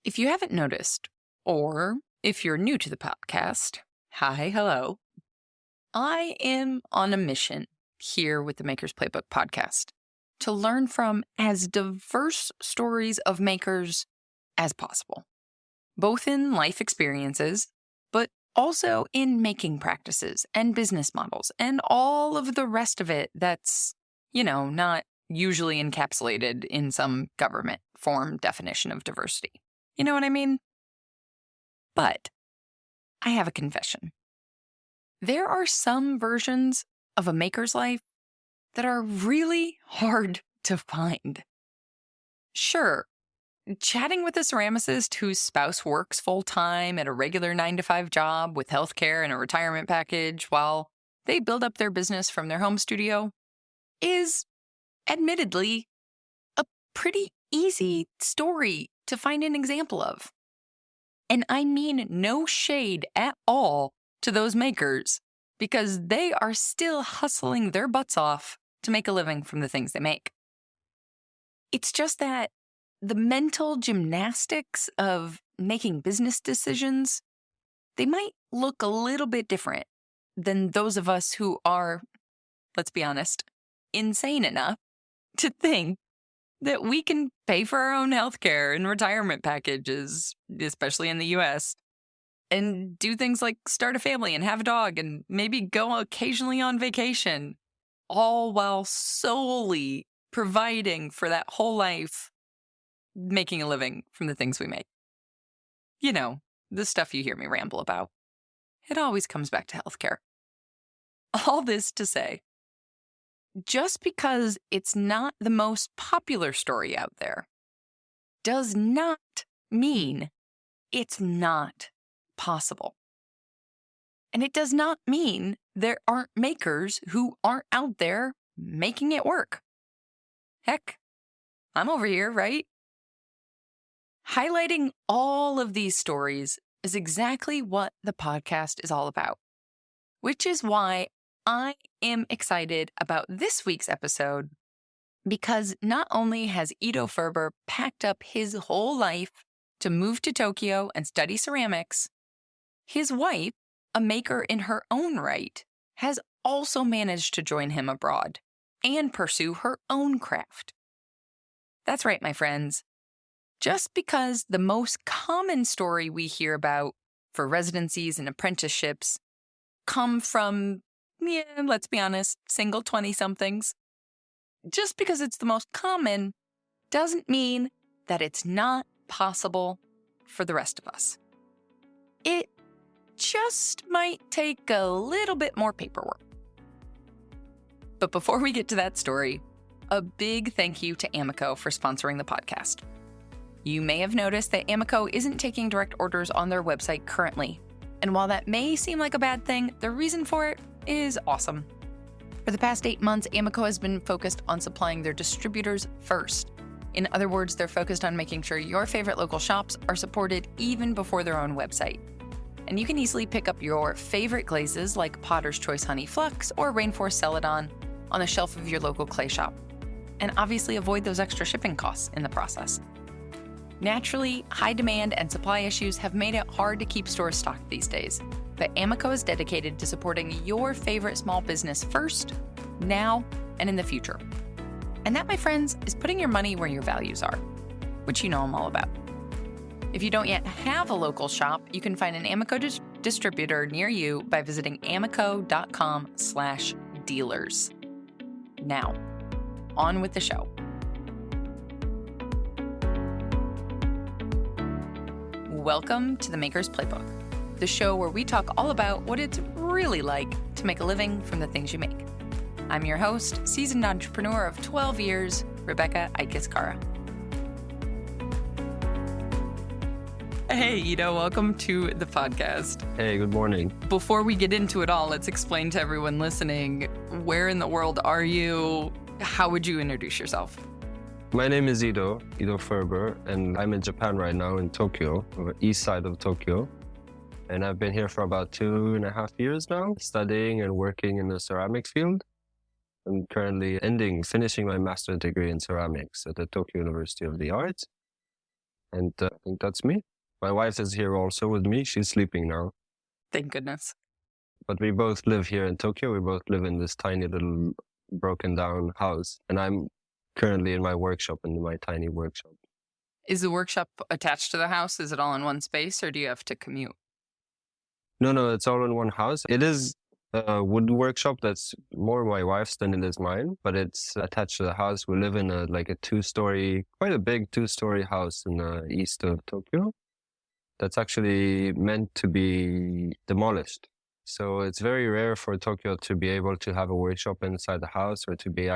If you haven't noticed, or if you're new to the podcast, hi, hello. I am on a mission here with the Maker's Playbook podcast to learn from as diverse stories of makers as possible, both in life experiences, but also in making practices and business models and all of the rest of it that's, not usually encapsulated in some government form definition of diversity. You know what I mean? But I have a confession. There are some versions of a maker's life that are really hard to find. Sure, chatting with a ceramicist whose spouse works full-time at a regular 9-to-5 job with healthcare and a retirement package while they build up their business from their home studio is, admittedly, a pretty easy story to find an example of. And I mean no shade at all to those makers, because they are still hustling their butts off to make a living from the things they make. It's just that the mental gymnastics of making business decisions, they might look a little bit different than those of us who are, let's be honest, insane enough to think that we can pay for our own healthcare and retirement packages, especially in the US, and do things like start a family and have a dog and maybe go occasionally on vacation, all while solely providing for that whole life, making a living from the things we make. You know, the stuff you hear me ramble about. It always comes back to healthcare. All this to say, just because it's not the most popular story out there does not mean it's not possible. And it does not mean there aren't makers who aren't out there making it work. Heck, I'm over here, right? Highlighting all of these stories is exactly what the podcast is all about, which is why I am excited about this week's episode, because not only has Ido Ferber packed up his whole life to move to Tokyo and study ceramics, his wife, a maker in her own right, has also managed to join him abroad and pursue her own craft. That's right, my friends. Just because the most common story we hear about for residencies and apprenticeships come from, let's be honest, single 20-somethings, just because it's the most common doesn't mean that it's not possible for the rest of us. It just might take a little bit more paperwork. But before we get to that story, a big thank you to Amico for sponsoring the podcast. You may have noticed that Amico isn't taking direct orders on their website currently. And while that may seem like a bad thing, the reason for it is awesome. For the past 8 months, Amico has been focused on supplying their distributors first. In other words, they're focused on making sure your favorite local shops are supported even before their own website. And you can easily pick up your favorite glazes like Potter's Choice Honey Flux or Rainforest Celadon on the shelf of your local clay shop. And obviously avoid those extra shipping costs in the process. Naturally, high demand and supply issues have made it hard to keep stores stocked these days, but Amico is dedicated to supporting your favorite small business first, now, and in the future. And that, my friends, is putting your money where your values are, which you know I'm all about. If you don't yet have a local shop, you can find an Amico distributor near you by visiting amico.com/dealers. Now, on with the show. Welcome to the Maker's Playbook, the show where we talk all about what it's really like to make a living from the things you make. I'm your host, seasoned entrepreneur of 12 years, Rebecca Itkes-Kara. Hey, Ido, welcome to the podcast. Hey, good morning. Before we get into it all, let's explain to everyone listening, where in the world are you? How would you introduce yourself? My name is Ido Ferber, and I'm in Japan right now in Tokyo, on the east side of Tokyo. And I've been here for about 2.5 years now, studying and working in the ceramics field. I'm currently finishing my master's degree in ceramics at the Tokyo University of the Arts. And I think that's me. My wife is here also with me. She's sleeping now. Thank goodness. But we both live here in Tokyo. We both live in this tiny little broken down house. And I'm currently in my workshop, in my tiny workshop. Is the workshop attached to the house? Is it all in one space, or do you have to commute? No, it's all in one house. It is a wood workshop that's more my wife's than it is mine, but it's attached to the house. We live in a two-story, quite a big two-story house in the east of Tokyo that's actually meant to be demolished. So it's very rare for Tokyo to be able to have a workshop inside the house, or to be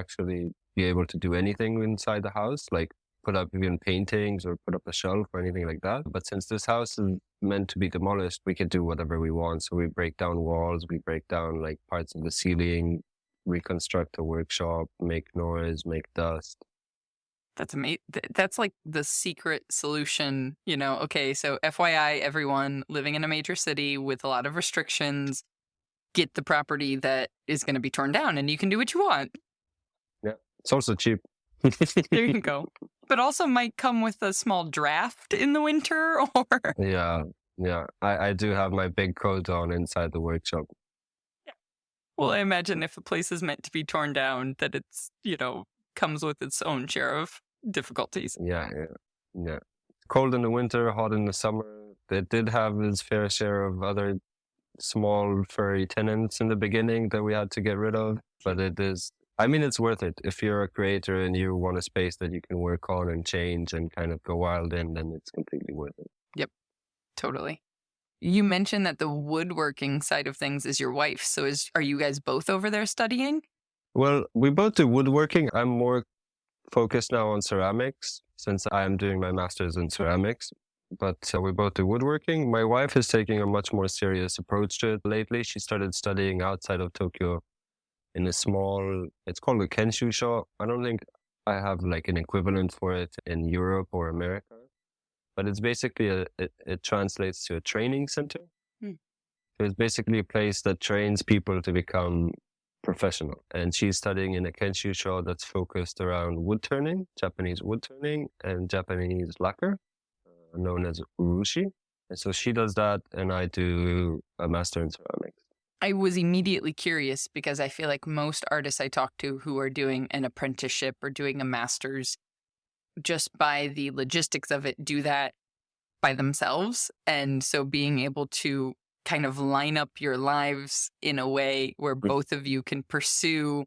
able to do anything inside the house, like put up even paintings or put up a shelf or anything like that. But since this house is meant to be demolished, we can do whatever we want. So we break down walls, we break down like parts of the ceiling, reconstruct a workshop, make noise, make dust. That's amazing. That's like the secret solution, Okay, so FYI, everyone living in a major city with a lot of restrictions, get the property that is going to be torn down and you can do what you want. Yeah, it's also cheap. There you go. But also might come with a small draft in the winter, or... Yeah. I do have my big coat on inside the workshop. Yeah. Well, I imagine if a place is meant to be torn down, that it's, comes with its own share of difficulties. Yeah. Cold in the winter, hot in the summer. It did have its fair share of other small furry tenants in the beginning that we had to get rid of, but it's worth it. If you're a creator and you want a space that you can work on and change and kind of go wild in, then it's completely worth it. Yep, totally. You mentioned that the woodworking side of things is your wife. So are you guys both over there studying? Well, we both do woodworking. I'm more focused now on ceramics since I am doing my master's in ceramics. But we both do woodworking. My wife is taking a much more serious approach to it lately. She started studying outside of Tokyo in it's called a kenshu shop. I don't think I have like an equivalent for it in Europe or America, but it's basically it translates to a training center. So it's basically a place that trains people to become professional. And she's studying in a kenshu shop that's focused around wood turning, Japanese wood turning, and Japanese lacquer, known as urushi. And so she does that, and I do a master in ceramics. I was immediately curious because I feel like most artists I talk to who are doing an apprenticeship or doing a master's, just by the logistics of it, do that by themselves. And so being able to kind of line up your lives in a way where both of you can pursue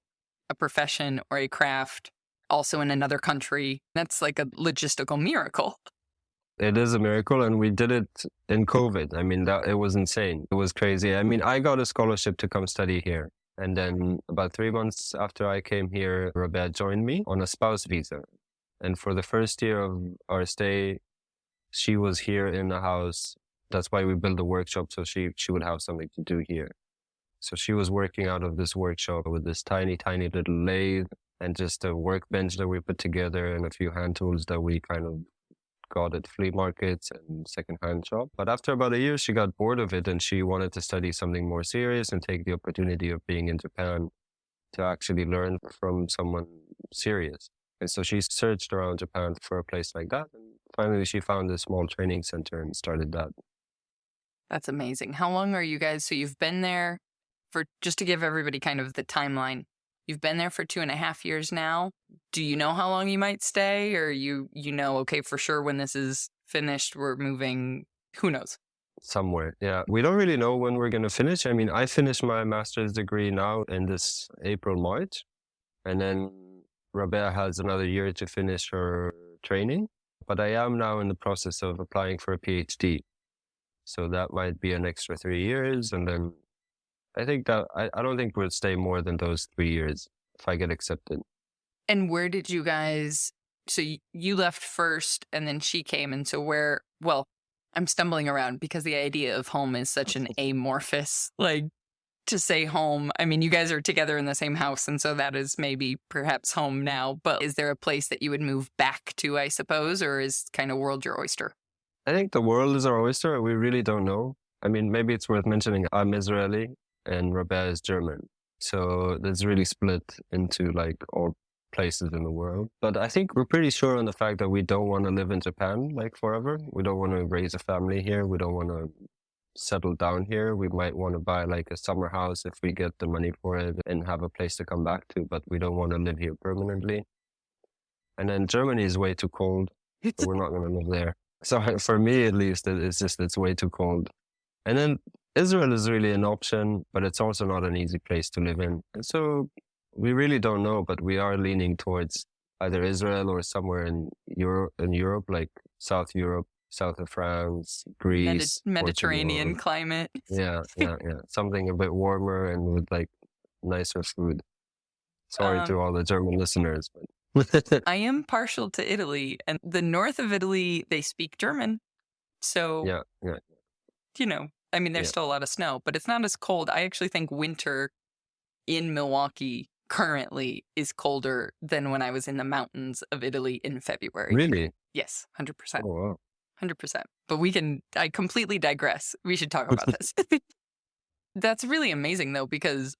a profession or a craft also in another country, that's like a logistical miracle. It is a miracle, and we did it in COVID. It was insane. It was crazy. I got a scholarship to come study here. And then about 3 months after I came here, Robert joined me on a spouse visa. And for the first year of our stay, she was here in the house. That's why we built a workshop, so she would have something to do here. So she was working out of this workshop with this tiny, tiny little lathe and just a workbench that we put together and a few hand tools that we kind of got at flea markets and secondhand shop. But after about a year, she got bored of it and she wanted to study something more serious and take the opportunity of being in Japan to actually learn from someone serious. And so she searched around Japan for a place like that. And finally, she found a small training center and started that. That's amazing. How long are you guys? So you've been there just to give everybody kind of the timeline, you've been there for 2.5 years now. Do you know how long you might stay, or okay, for sure when this is finished, we're moving, who knows? Somewhere, yeah. We don't really know when we're going to finish. I finished my master's degree now in this April, March, and then Rabea has another year to finish her training. But I am now in the process of applying for a PhD. So that might be an extra 3 years, and then I think that I don't think we'll stay more than those 3 years if I get accepted. And where did you guys, so you left first and then she came, and so I'm stumbling around because the idea of home is such an amorphous, to say home. You guys are together in the same house, and so that is maybe perhaps home now, but is there a place that you would move back to, I suppose, or is kind of world your oyster? I think the world is our oyster. We really don't know. Maybe it's worth mentioning I'm Israeli and Rabea is German. So that's really split into all places in the world. But I think we're pretty sure on the fact that we don't want to live in Japan like forever. We don't want to raise a family here. We don't want to settle down here. We might want to buy like a summer house if we get the money for it and have a place to come back to, but we don't want to live here permanently. And then Germany is way too cold. So we're not going to live there. So for me, at least, it's way too cold. And then Israel is really an option, but it's also not an easy place to live in. And so we really don't know, but we are leaning towards either Israel or somewhere in Europe, like South Europe, south of France, Greece, Mediterranean Portugal. climate. Yeah. Something a bit warmer and with like nicer food. Sorry to all the German listeners, but I am partial to Italy, and the north of Italy, they speak German. So, yeah. I mean, there's still a lot of snow, but it's not as cold. I actually think winter in Milwaukee currently is colder than when I was in the mountains of Italy in February. Really? Yes, 100%. Oh, wow. 100%. But I completely digress. We should talk about this. That's really amazing, though, because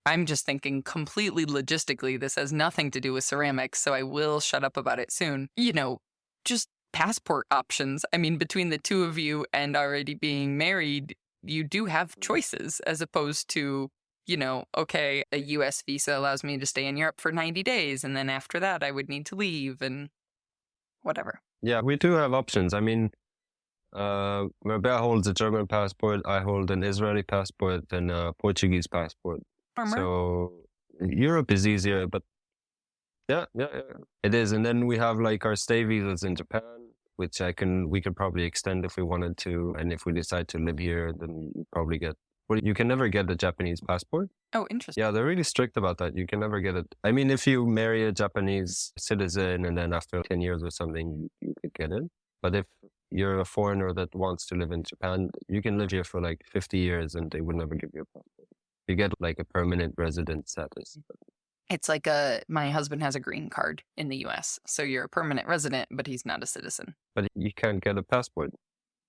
I'm just thinking completely logistically, this has nothing to do with ceramics, so I will shut up about it soon. Just passport options. I mean, between the two of you and already being married, you do have choices as opposed to, okay, a US visa allows me to stay in Europe for 90 days, and then after that I would need to leave and whatever. Yeah, we do have options. I mean, Rebecca holds a German passport. I hold an Israeli passport and a Portuguese passport. So Europe is easier, but yeah, it is. And then we have like our stay visas in Japan, which we could probably extend if we wanted to. And if we decide to live here, then you probably you can never get a Japanese passport. Oh, interesting. Yeah, they're really strict about that. You can never get it. I mean, if you marry a Japanese citizen and then after 10 years or something, you could get it. But if you're a foreigner that wants to live in Japan, you can live here for like 50 years and they would never give you a passport. You get like a permanent resident status. It's like my husband has a green card in the US. So you're a permanent resident, but he's not a citizen. But you can't get a passport.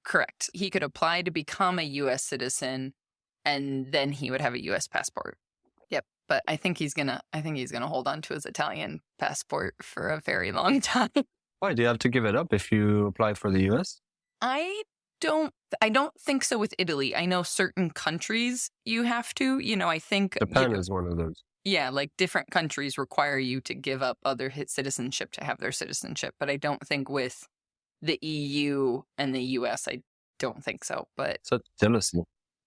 Correct. He could apply to become a US citizen and then he would have a US passport. Yep. But I think he's gonna hold on to his Italian passport for a very long time. Why do you have to give it up if you apply for the US? I don't think so with Italy. I know certain countries you have to, I think Japan is one of those. Yeah, like different countries require you to give up other citizenship to have their citizenship. But I don't think with the EU and the US, I don't think so. But such jealousy.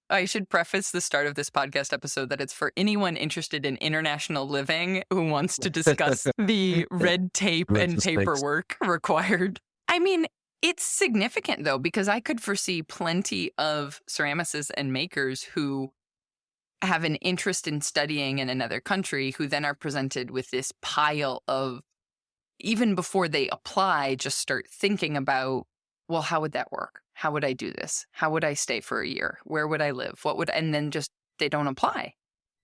I should preface the start of this podcast episode that it's for anyone interested in international living who wants to discuss the red tape and paperwork required. I mean, it's significant, though, because I could foresee plenty of ceramicists and makers who have an interest in studying in another country who then are presented with this pile of, even before they apply, just start thinking about, well, how would that work? How would I do this? How would I stay for a year? Where would I live? And then just they don't apply.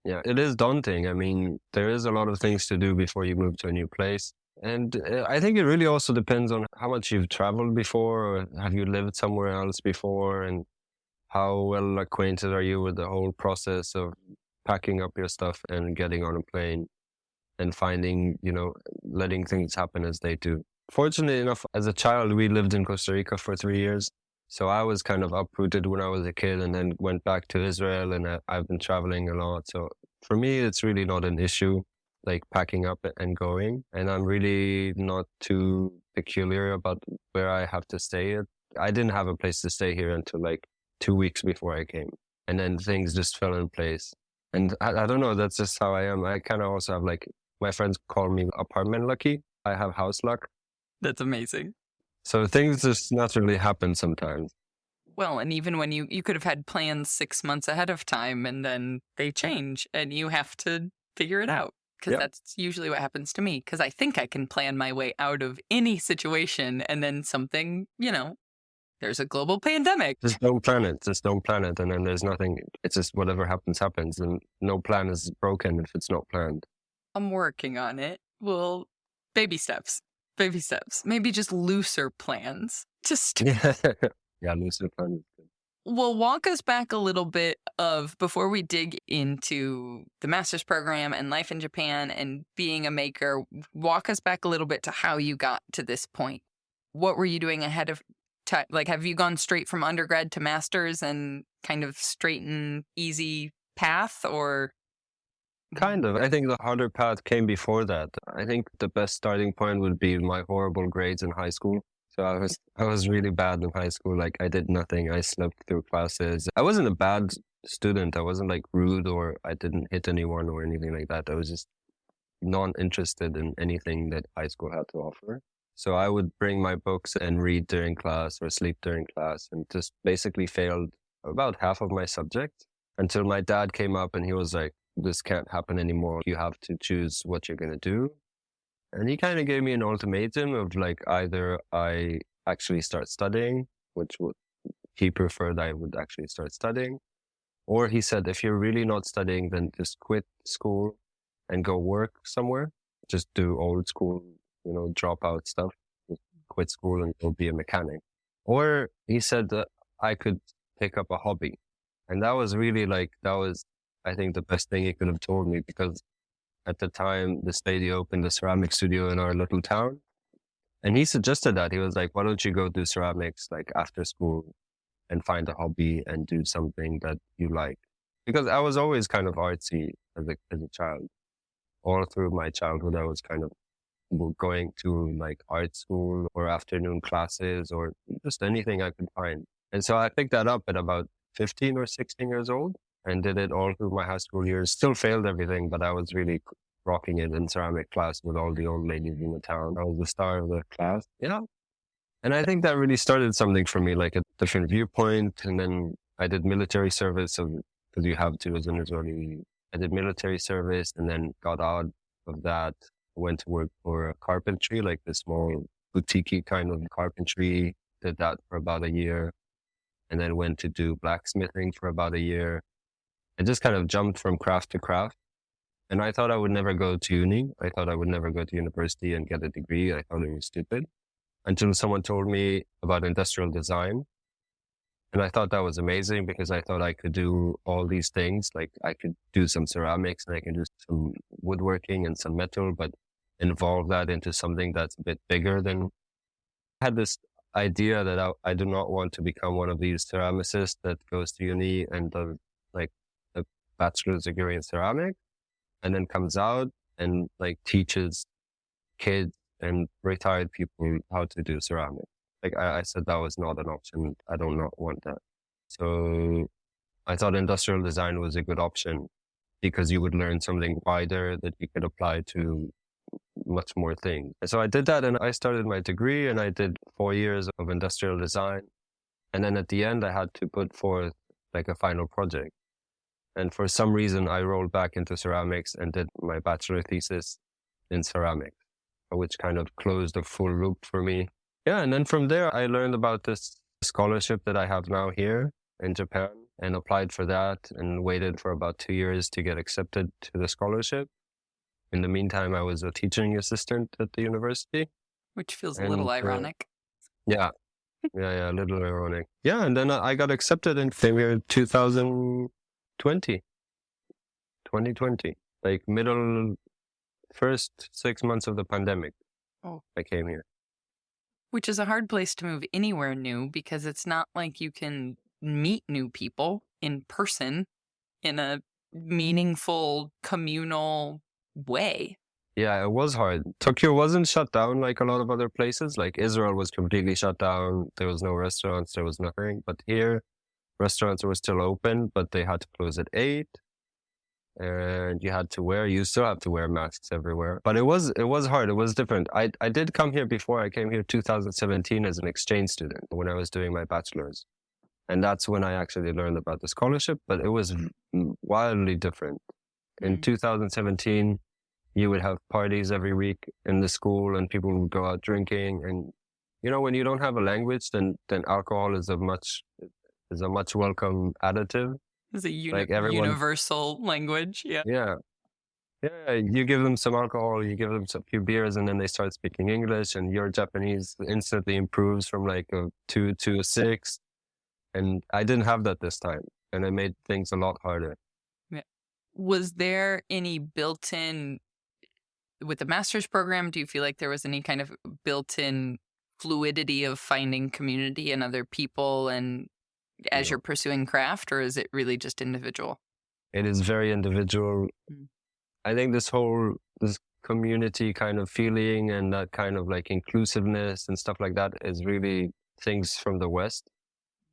Yeah, it is daunting. I mean, there is a lot of things to do before you move to a new place. And I think it really also depends on how much you've traveled before, or have you lived somewhere else before, and how well acquainted are you with the whole process of packing up your stuff and getting on a plane and finding, letting things happen as they do. Fortunately enough, as a child, we lived in Costa Rica for 3 years. So I was kind of uprooted when I was a kid and then went back to Israel, and I've been traveling a lot. So for me, it's really not an issue, like packing up and going. And I'm really not too peculiar about where I have to stay. I didn't have a place to stay here until like 2 weeks before I came. And then things just fell in place. And I don't know, that's just how I am. I kind of also have like, my friends call me apartment lucky. I have house luck. That's amazing. So things just naturally happen sometimes. Well, and even when you could have had plans 6 months ahead of time and then they change and you have to figure it out. Because that's usually what happens to me. Because I think I can plan my way out of any situation and then something, there's a global pandemic. Just don't plan it. And then there's nothing. It's just whatever happens. And no plan is broken if it's not planned. I'm working on it. Well, baby steps. Baby steps. Maybe just looser plans. Yeah, looser plans. Well, walk us back a little bit of before we dig into the master's program and life in Japan and being a maker, walk us back a little bit to how you got to this point. What were you doing ahead of time? Like, have you gone straight from undergrad to master's and kind of straight and easy path, or? Kind of. I think the harder path came before that. I think the best starting point would be my horrible grades in high school. So I was really bad in high school. Like I did nothing. I slept through classes. I wasn't a bad student. I wasn't like rude or I didn't hit anyone or anything like that. I was just not interested in anything that high school had to offer. So I would bring my books and read during class or sleep during class and just basically failed about half of my subject until my dad came up and he was like, this can't happen anymore. You have to choose what you're going to do. And he kind of gave me an ultimatum of like either I actually start studying, which would he preferred I would actually start studying, or he said, if you're really not studying, then just quit school and go work somewhere. Just do old school, drop out stuff. Just quit school and go be a mechanic. Or he said that I could pick up a hobby. And that was really I think the best thing he could have told me, because at the time this lady opened a ceramic studio in our little town. And he suggested that. He was like, why don't you go do ceramics like after school and find a hobby and do something that you like? Because I was always kind of artsy as a child. All through my childhood, I was kind of going to like art school or afternoon classes or just anything I could find. And so I picked that up at about 15 or 16 years old and did it all through my high school years. Still failed everything, but I was really rocking it in ceramic class with all the old ladies in the town. I was the star of the class. Yeah. And I think that really started something for me, like a different viewpoint. And then I did military service because you have to as an Israeli. I did military service and then got out of that, went to work for carpentry, like the small boutique kind of carpentry. Did that for about a year and then went to do blacksmithing for about a year. I just kind of jumped from craft to craft. And I thought I would never go to uni. I thought I would never go to university and get a degree. I thought it was stupid until someone told me about industrial design. And I thought that was amazing because I thought I could do all these things. Like I could do some ceramics and I can do some woodworking and some metal, but involve that into something that's a bit bigger than. I had this idea that I do not want to become one of these ceramicists that goes to uni and does like a bachelor's degree in ceramics and then comes out and like teaches kids and retired people how to do ceramics. Like I said, that was not an option. I do not want that. So I thought industrial design was a good option because you would learn something wider that you could apply to much more things. And so I did that and I started my degree and I did 4 years of industrial design. And then at the end, I had to put forth like a final project. And for some reason, I rolled back into ceramics and did my bachelor thesis in ceramics, which kind of closed a full loop for me. Yeah, and then from there, I learned about this scholarship that I have now here in Japan and applied for that and waited for about 2 years to get accepted to the scholarship. In the meantime, I was a teaching assistant at the university. Which feels a little ironic. Yeah, a little ironic. Yeah, and then I got accepted and came here in 2020, like first 6 months of the pandemic. I came here. Which is a hard place to move anywhere new because it's not like you can meet new people in person in a meaningful communal way. Yeah, it was hard. Tokyo wasn't shut down like a lot of other places. Like Israel was completely shut down. There was no restaurants. There was nothing. But here, restaurants were still open, but they had to close at 8. And you still have to wear masks everywhere. But it was hard. It was different. I did come here before. I came here 2017 as an exchange student when I was doing my bachelor's. And that's when I actually learned about the scholarship, but it was wildly different. In 2017, you would have parties every week in the school and people would go out drinking. And, when you don't have a language, then alcohol is a much welcome additive. It's a universal language. Yeah. Yeah. Yeah. You give them some alcohol, you give them a few beers, and then they start speaking English, and your Japanese instantly improves from like a 2 to a 6. And I didn't have that this time. And it made things a lot harder. Yeah. Was there any built-in with the master's program? Do you feel like there was any kind of built-in fluidity of finding community and other people and as No. you're pursuing craft, or is it really just individual? It is very individual. Mm. I think this community kind of feeling and that kind of like inclusiveness and stuff like that is really things from the West.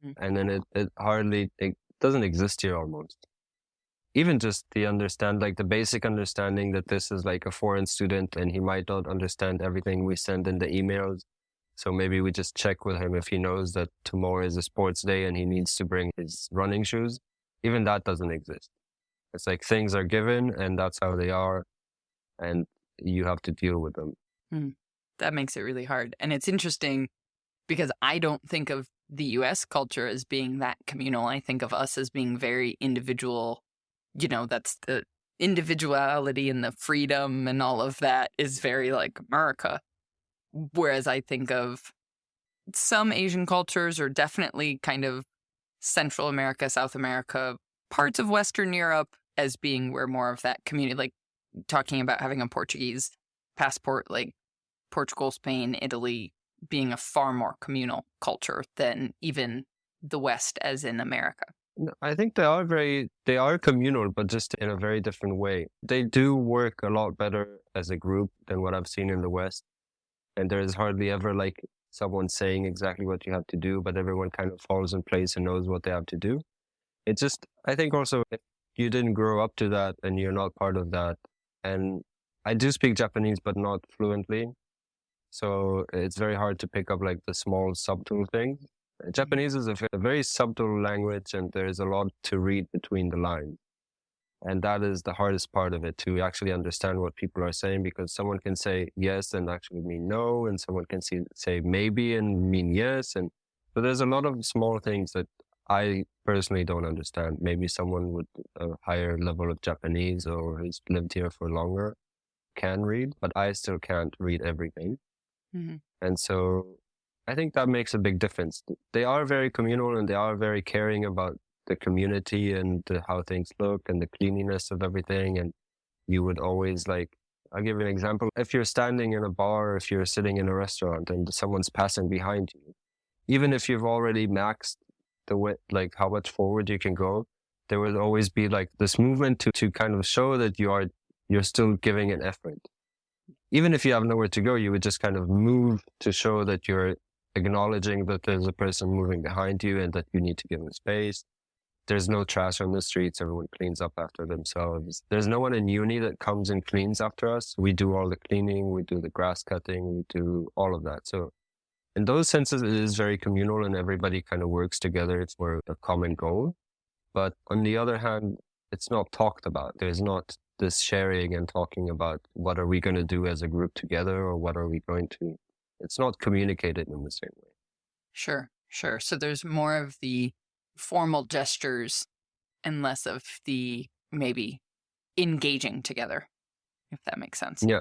Mm. And then it doesn't exist here almost. Even just the basic understanding that this is like a foreign student and he might not understand everything we send in the emails. So maybe we just check with him if he knows that tomorrow is a sports day and he needs to bring his running shoes. Even that doesn't exist. It's like things are given and that's how they are. And you have to deal with them. That makes it really hard. And it's interesting because I don't think of the US culture as being that communal. I think of us as being very individual. That's the individuality and the freedom and all of that is very like America. Whereas I think of some Asian cultures, or definitely kind of Central America, South America, parts of Western Europe as being where more of that community, like talking about having a Portuguese passport, like Portugal, Spain, Italy, being a far more communal culture than even the West as in America. I think they are communal, but just in a very different way. They do work a lot better as a group than what I've seen in the West. And there is hardly ever like someone saying exactly what you have to do, but everyone kind of falls in place and knows what they have to do. I think also if you didn't grow up to that and you're not part of that. And I do speak Japanese, but not fluently. So it's very hard to pick up like the small subtle things. Japanese is a very subtle language and there's a lot to read between the lines. And that is the hardest part of it, to actually understand what people are saying, because someone can say yes and actually mean no, and someone can say maybe and mean yes. And so there's a lot of small things that I personally don't understand. Maybe someone with a higher level of Japanese or who's lived here for longer can read, but I still can't read everything. Mm-hmm. And so I think that makes a big difference. They are very communal and they are very caring about the community and how things look and the cleanliness of everything. And you would always I'll give you an example. If you're standing in a bar, or if you're sitting in a restaurant and someone's passing behind you, even if you've already maxed the width, like how much forward you can go, there will always be like this movement to kind of show that you're still giving an effort. Even if you have nowhere to go, you would just kind of move to show that you're acknowledging that there's a person moving behind you and that you need to give them space. There's no trash on the streets. Everyone cleans up after themselves. There's no one in uni that comes and cleans after us. We do all the cleaning. We do the grass cutting. We do all of that. So in those senses, it is very communal and everybody kind of works together for a common goal. But on the other hand, it's not talked about. There's not this sharing and talking about what are we going to do as a group together or what are we going to. It's not communicated in the same way. Sure. So there's more of the formal gestures and less of the maybe engaging together, if that makes sense. Yeah.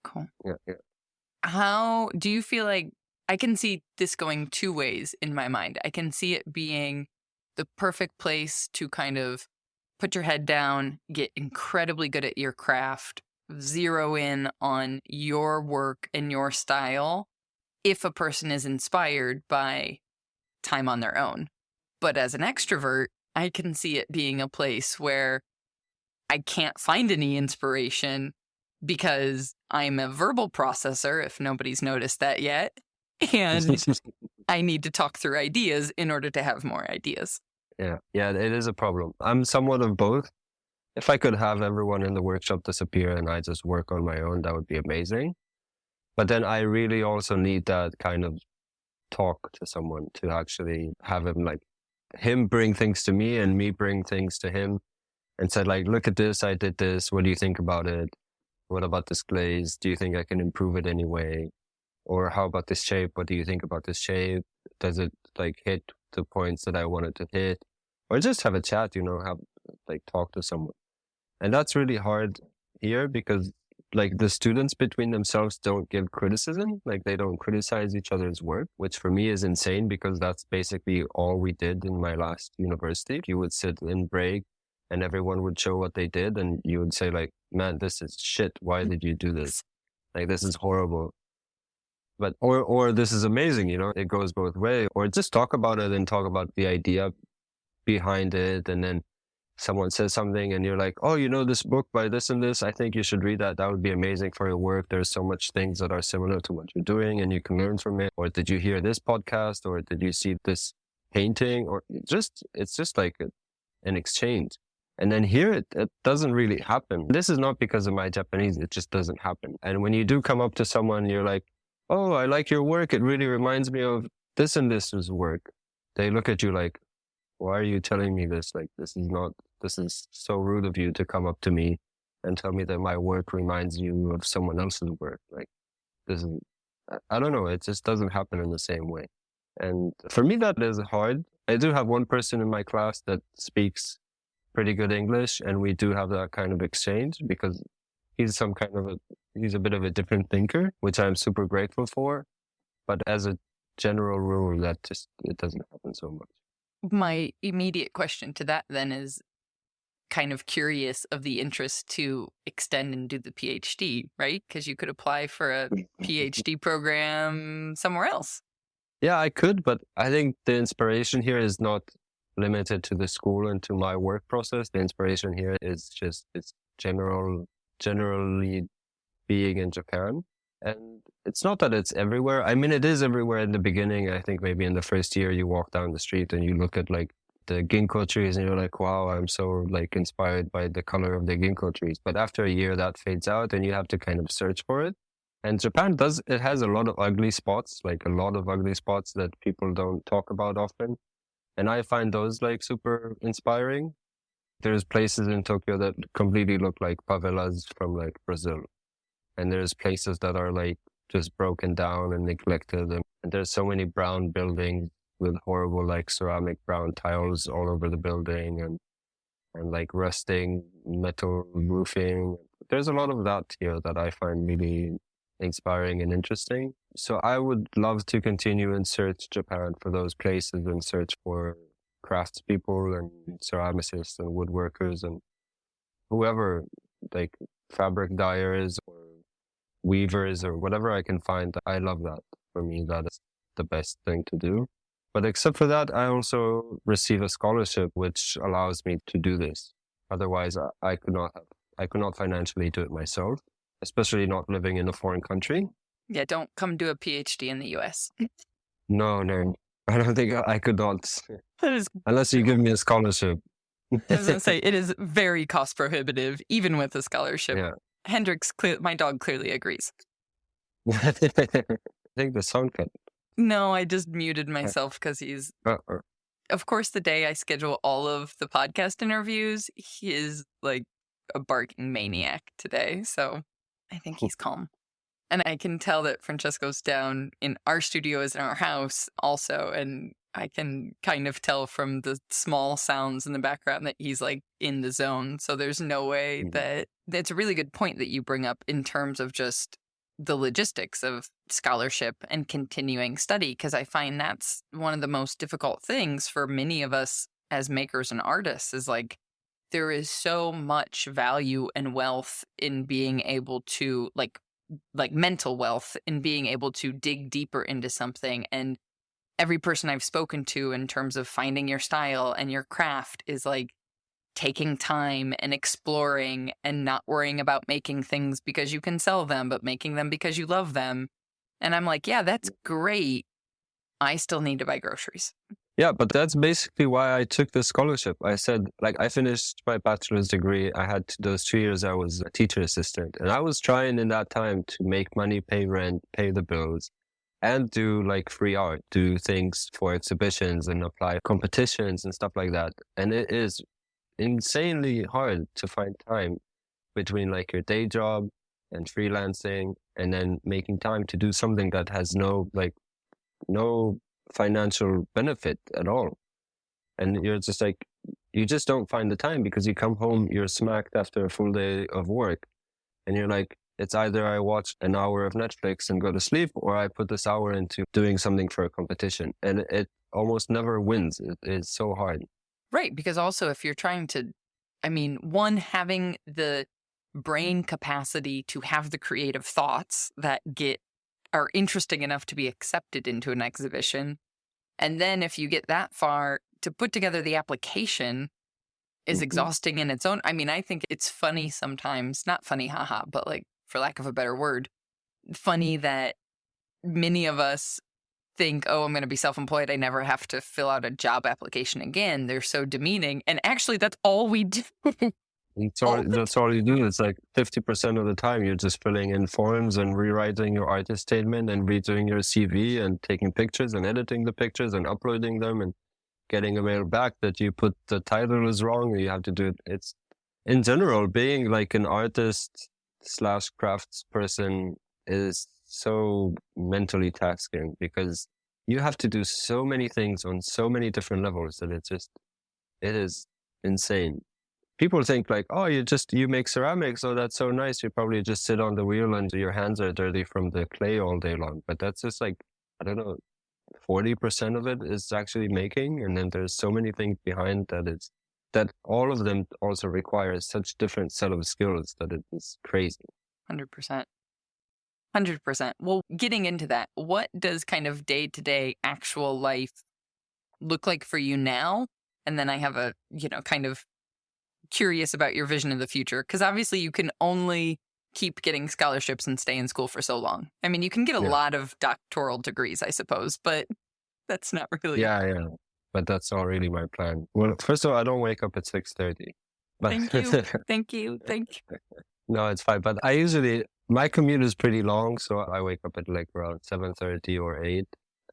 Cool. Yeah. How do you feel like, I can see this going two ways in my mind. I can see it being the perfect place to kind of put your head down, get incredibly good at your craft, zero in on your work and your style if a person is inspired by time on their own. But as an extrovert, I can see it being a place where I can't find any inspiration because I'm a verbal processor, if nobody's noticed that yet. And I need to talk through ideas in order to have more ideas. Yeah, it is a problem. I'm somewhat of both. If I could have everyone in the workshop disappear and I just work on my own, that would be amazing. But then I really also need that kind of talk to someone to actually have him bring things to me and me bring things to him and said look at this, I did this. What do you think about it? What about this glaze? Do you think I can improve it anyway? Or how about this shape? What do you think about this shape? Does it hit the points that I wanted to hit? Or just have a chat, talk to someone. And that's really hard here because like the students between themselves don't give criticism, like they don't criticize each other's work, which for me is insane because that's basically all we did in my last university. You would sit in break and everyone would show what they did and you would say like, man, this is shit. Why did you do this? Like, this is horrible. But, or this is amazing, you know, it goes both ways. Or just talk about it and talk about the idea behind it. And then someone says something and you're like, oh, you know, this book by this and this, I think you should read that. That would be amazing for your work. There's so much things that are similar to what you're doing and you can learn from it. Or did you hear this podcast? Or did you see this painting? Or it's just like an exchange. And then here it doesn't really happen. This is not because of my Japanese. It just doesn't happen. And when you do come up to someone, you're like, oh, I like your work. It really reminds me of this and this's work. They look at you like, why are you telling me this? Like, this is so rude of you to come up to me and tell me that my work reminds you of someone else's work. Like, this is, I don't know. It just doesn't happen in the same way. And for me, that is hard. I do have one person in my class that speaks pretty good English, and we do have that kind of exchange because he's a bit of a different thinker, which I'm super grateful for. But as a general rule, it doesn't happen so much. My immediate question to that then is kind of curious of the interest to extend and do the PhD, right? Because you could apply for a PhD program somewhere else. Yeah, I could, but I think the inspiration here is not limited to the school and to my work process. The inspiration here is just, it's generally being in Japan. And it's not that it's everywhere. I mean, it is everywhere in the beginning. I think maybe in the first year you walk down the street and you look at like the ginkgo trees and you're like, wow, I'm so like inspired by the color of the ginkgo trees. But after a year that fades out and you have to kind of search for it. And Japan it has a lot of ugly spots, like a lot of ugly spots that people don't talk about often. And I find those like super inspiring. There's places in Tokyo that completely look like favelas from like Brazil. And there's places that are like just broken down and neglected. And there's so many brown buildings with horrible like ceramic brown tiles all over the building and like rusting metal roofing. There's a lot of that here that I find really inspiring and interesting. So I would love to continue and search Japan for those places and search for craftspeople and ceramicists and woodworkers and whoever, like fabric dyers or weavers or whatever I can find. I love that. For me, that is the best thing to do. But except for that, I also receive a scholarship which allows me to do this. Otherwise, I could not financially do it myself, especially not living in a foreign country. Yeah, don't come do a PhD in the US. No. I don't think I could not. Unless you give me a scholarship. I was going to say, it is very cost prohibitive, even with a scholarship. Yeah. Hendrix, my dog, clearly agrees. I think the sound cut. No, I just muted myself because he's... Of course, the day I schedule all of the podcast interviews, he is like a barking maniac today. So I think he's calm. And I can tell that Francesco's down in our studio as in our house also. And I can kind of tell from the small sounds in the background that he's like in the zone. So there's no way that it's a really good point that you bring up in terms of just the logistics of scholarship and continuing study, because I find that's one of the most difficult things for many of us as makers and artists is like there is so much value and wealth in being able to like mental wealth in being able to dig deeper into something. And every person I've spoken to in terms of finding your style and your craft is like taking time and exploring and not worrying about making things because you can sell them, but making them because you love them. And I'm like, yeah, that's great. I still need to buy groceries. Yeah, but that's basically why I took the scholarship. I said, like, I finished my bachelor's degree. I had those 2 years I was a teacher assistant. And I was trying in that time to make money, pay rent, pay the bills, and do like free art, do things for exhibitions and apply competitions and stuff like that. And it is insanely hard to find time between like your day job and freelancing and then making time to do something that has no financial benefit at all. And you're just like, you just don't find the time because you come home, you're smacked after a full day of work and you're like, It's either I watch an hour of Netflix and go to sleep, or I put this hour into doing something for a competition. And it almost never wins. It's so hard. Right. Because also, if you're trying to, one, having the brain capacity to have the creative thoughts that are interesting enough to be accepted into an exhibition. And then if you get that far, to put together the application is exhausting in its own. I think it's funny sometimes, not funny, haha, but like, for lack of a better word, funny that many of us think, oh, I'm going to be self-employed. I never have to fill out a job application again. They're so demeaning. And actually, that's all we do. That's all you do. It's like 50% of the time you're just filling in forms and rewriting your artist statement and redoing your CV and taking pictures and editing the pictures and uploading them and getting a mail back that you put the title is wrong and you have to do it. It's in general, being like an artist / crafts person is so mentally taxing because you have to do so many things on so many different levels that it is insane. People think like, oh, you make ceramics. Oh, that's so nice. You probably just sit on the wheel and your hands are dirty from the clay all day long. But that's just like, I don't know, 40% of it is actually making. And then there's so many things behind that all of them also require such different set of skills that it is crazy. 100%. 100%. Well, getting into that, what does kind of day-to-day actual life look like for you now? And then I have a, kind of curious about your vision of the future, because obviously you can only keep getting scholarships and stay in school for so long. You can get a lot of doctoral degrees, I suppose, but that's not really. Yeah. But that's not really my plan. Well, first of all, I don't wake up at 6:30. But Thank you. No, it's fine. But my commute is pretty long, so I wake up at like around 7:30 or 8,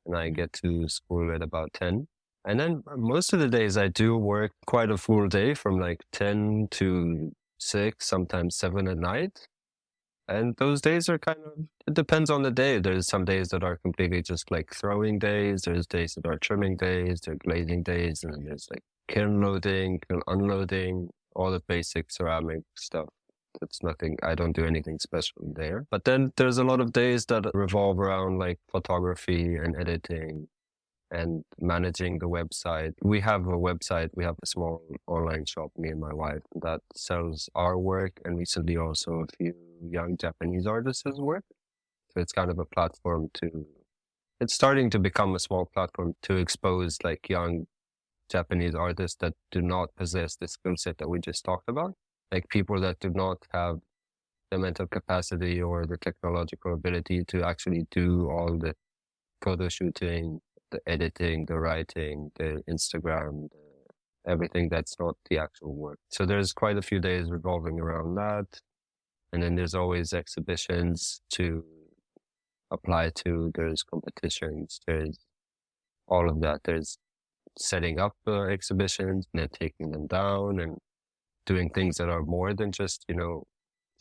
and I get to school at about 10. And then most of the days I do work quite a full day from like 10 to 6, sometimes 7 at night. And those days are it depends on the day. There's some days that are completely just like throwing days. There's days that are trimming days, there's glazing days, and then there's like kiln loading, kiln unloading, all the basic ceramic stuff. It's nothing, I don't do anything special there. But then there's a lot of days that revolve around like photography and editing and managing the website. We have a website, we have a small online shop, me and my wife, that sells our work and recently also a few young Japanese artists' work. So it's kind of a platform it's starting to become a small platform to expose like young Japanese artists that do not possess the skill set that we just talked about. Like people that do not have the mental capacity or the technological ability to actually do all the photo shooting, the editing, the writing, the Instagram, everything that's not the actual work. So there's quite a few days revolving around that. And then there's always exhibitions to apply to. There's competitions. There's all of that. There's setting up exhibitions and then taking them down and doing things that are more than just,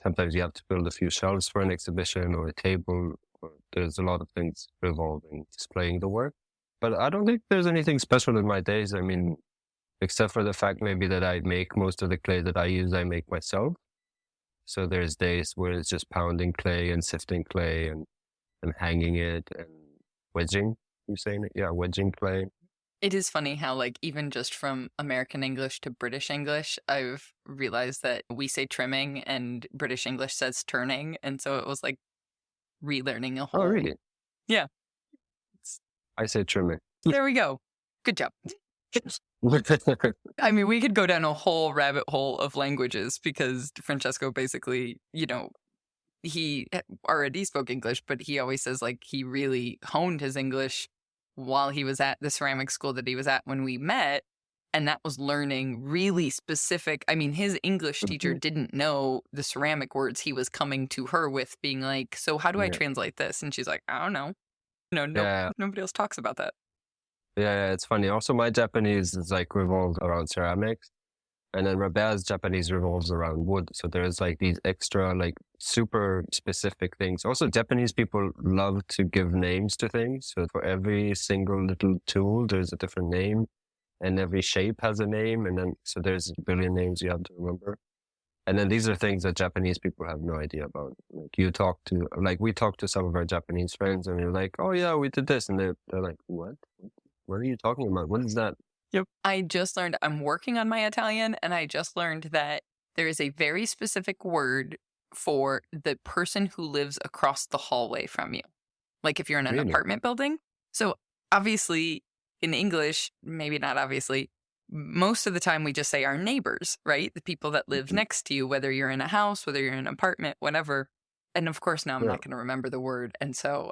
sometimes you have to build a few shelves for an exhibition or a table. There's a lot of things revolving, displaying the work. But I don't think there's anything special in my days. Except for the fact maybe that I make most of the clay that I use, I make myself. So there's days where it's just pounding clay and sifting clay and hanging it and wedging. You saying it? Yeah, wedging clay. It is funny how, like, even just from American English to British English, I've realized that we say trimming and British English says turning. And so it was like relearning a whole. Oh, really? Yeah. I say trimming. There we go. Good job. We could go down a whole rabbit hole of languages because Francesco basically, he already spoke English, but he always says like he really honed his English while he was at the ceramic school that he was at when we met. And that was learning really specific. His English teacher didn't know the ceramic words. He was coming to her with being like, so how do I translate this? And she's like, I don't know. Nobody else talks about that. Yeah, it's funny. Also, my Japanese is like revolved around ceramics. And then Robert's Japanese revolves around wood. So there's like these extra, like super specific things. Also, Japanese people love to give names to things. So for every single little tool, there's a different name. And every shape has a name. And then, so there's a billion names you have to remember. And then these are things that Japanese people have no idea about. Like we talk to some of our Japanese friends and we're like, oh yeah, we did this. And they're like, what? What are you talking about? What is that? Yep. I just learned, I'm working on my Italian, and I just learned that there is a very specific word for the person who lives across the hallway from you. Like if you're in an Really? apartment building. So obviously in English, maybe not obviously, most of the time we just say our neighbors, right? The people that live Mhm. next to you, whether you're in a house, whether you're in an apartment, whatever. And of course, now I'm Yeah. not going to remember the word. And so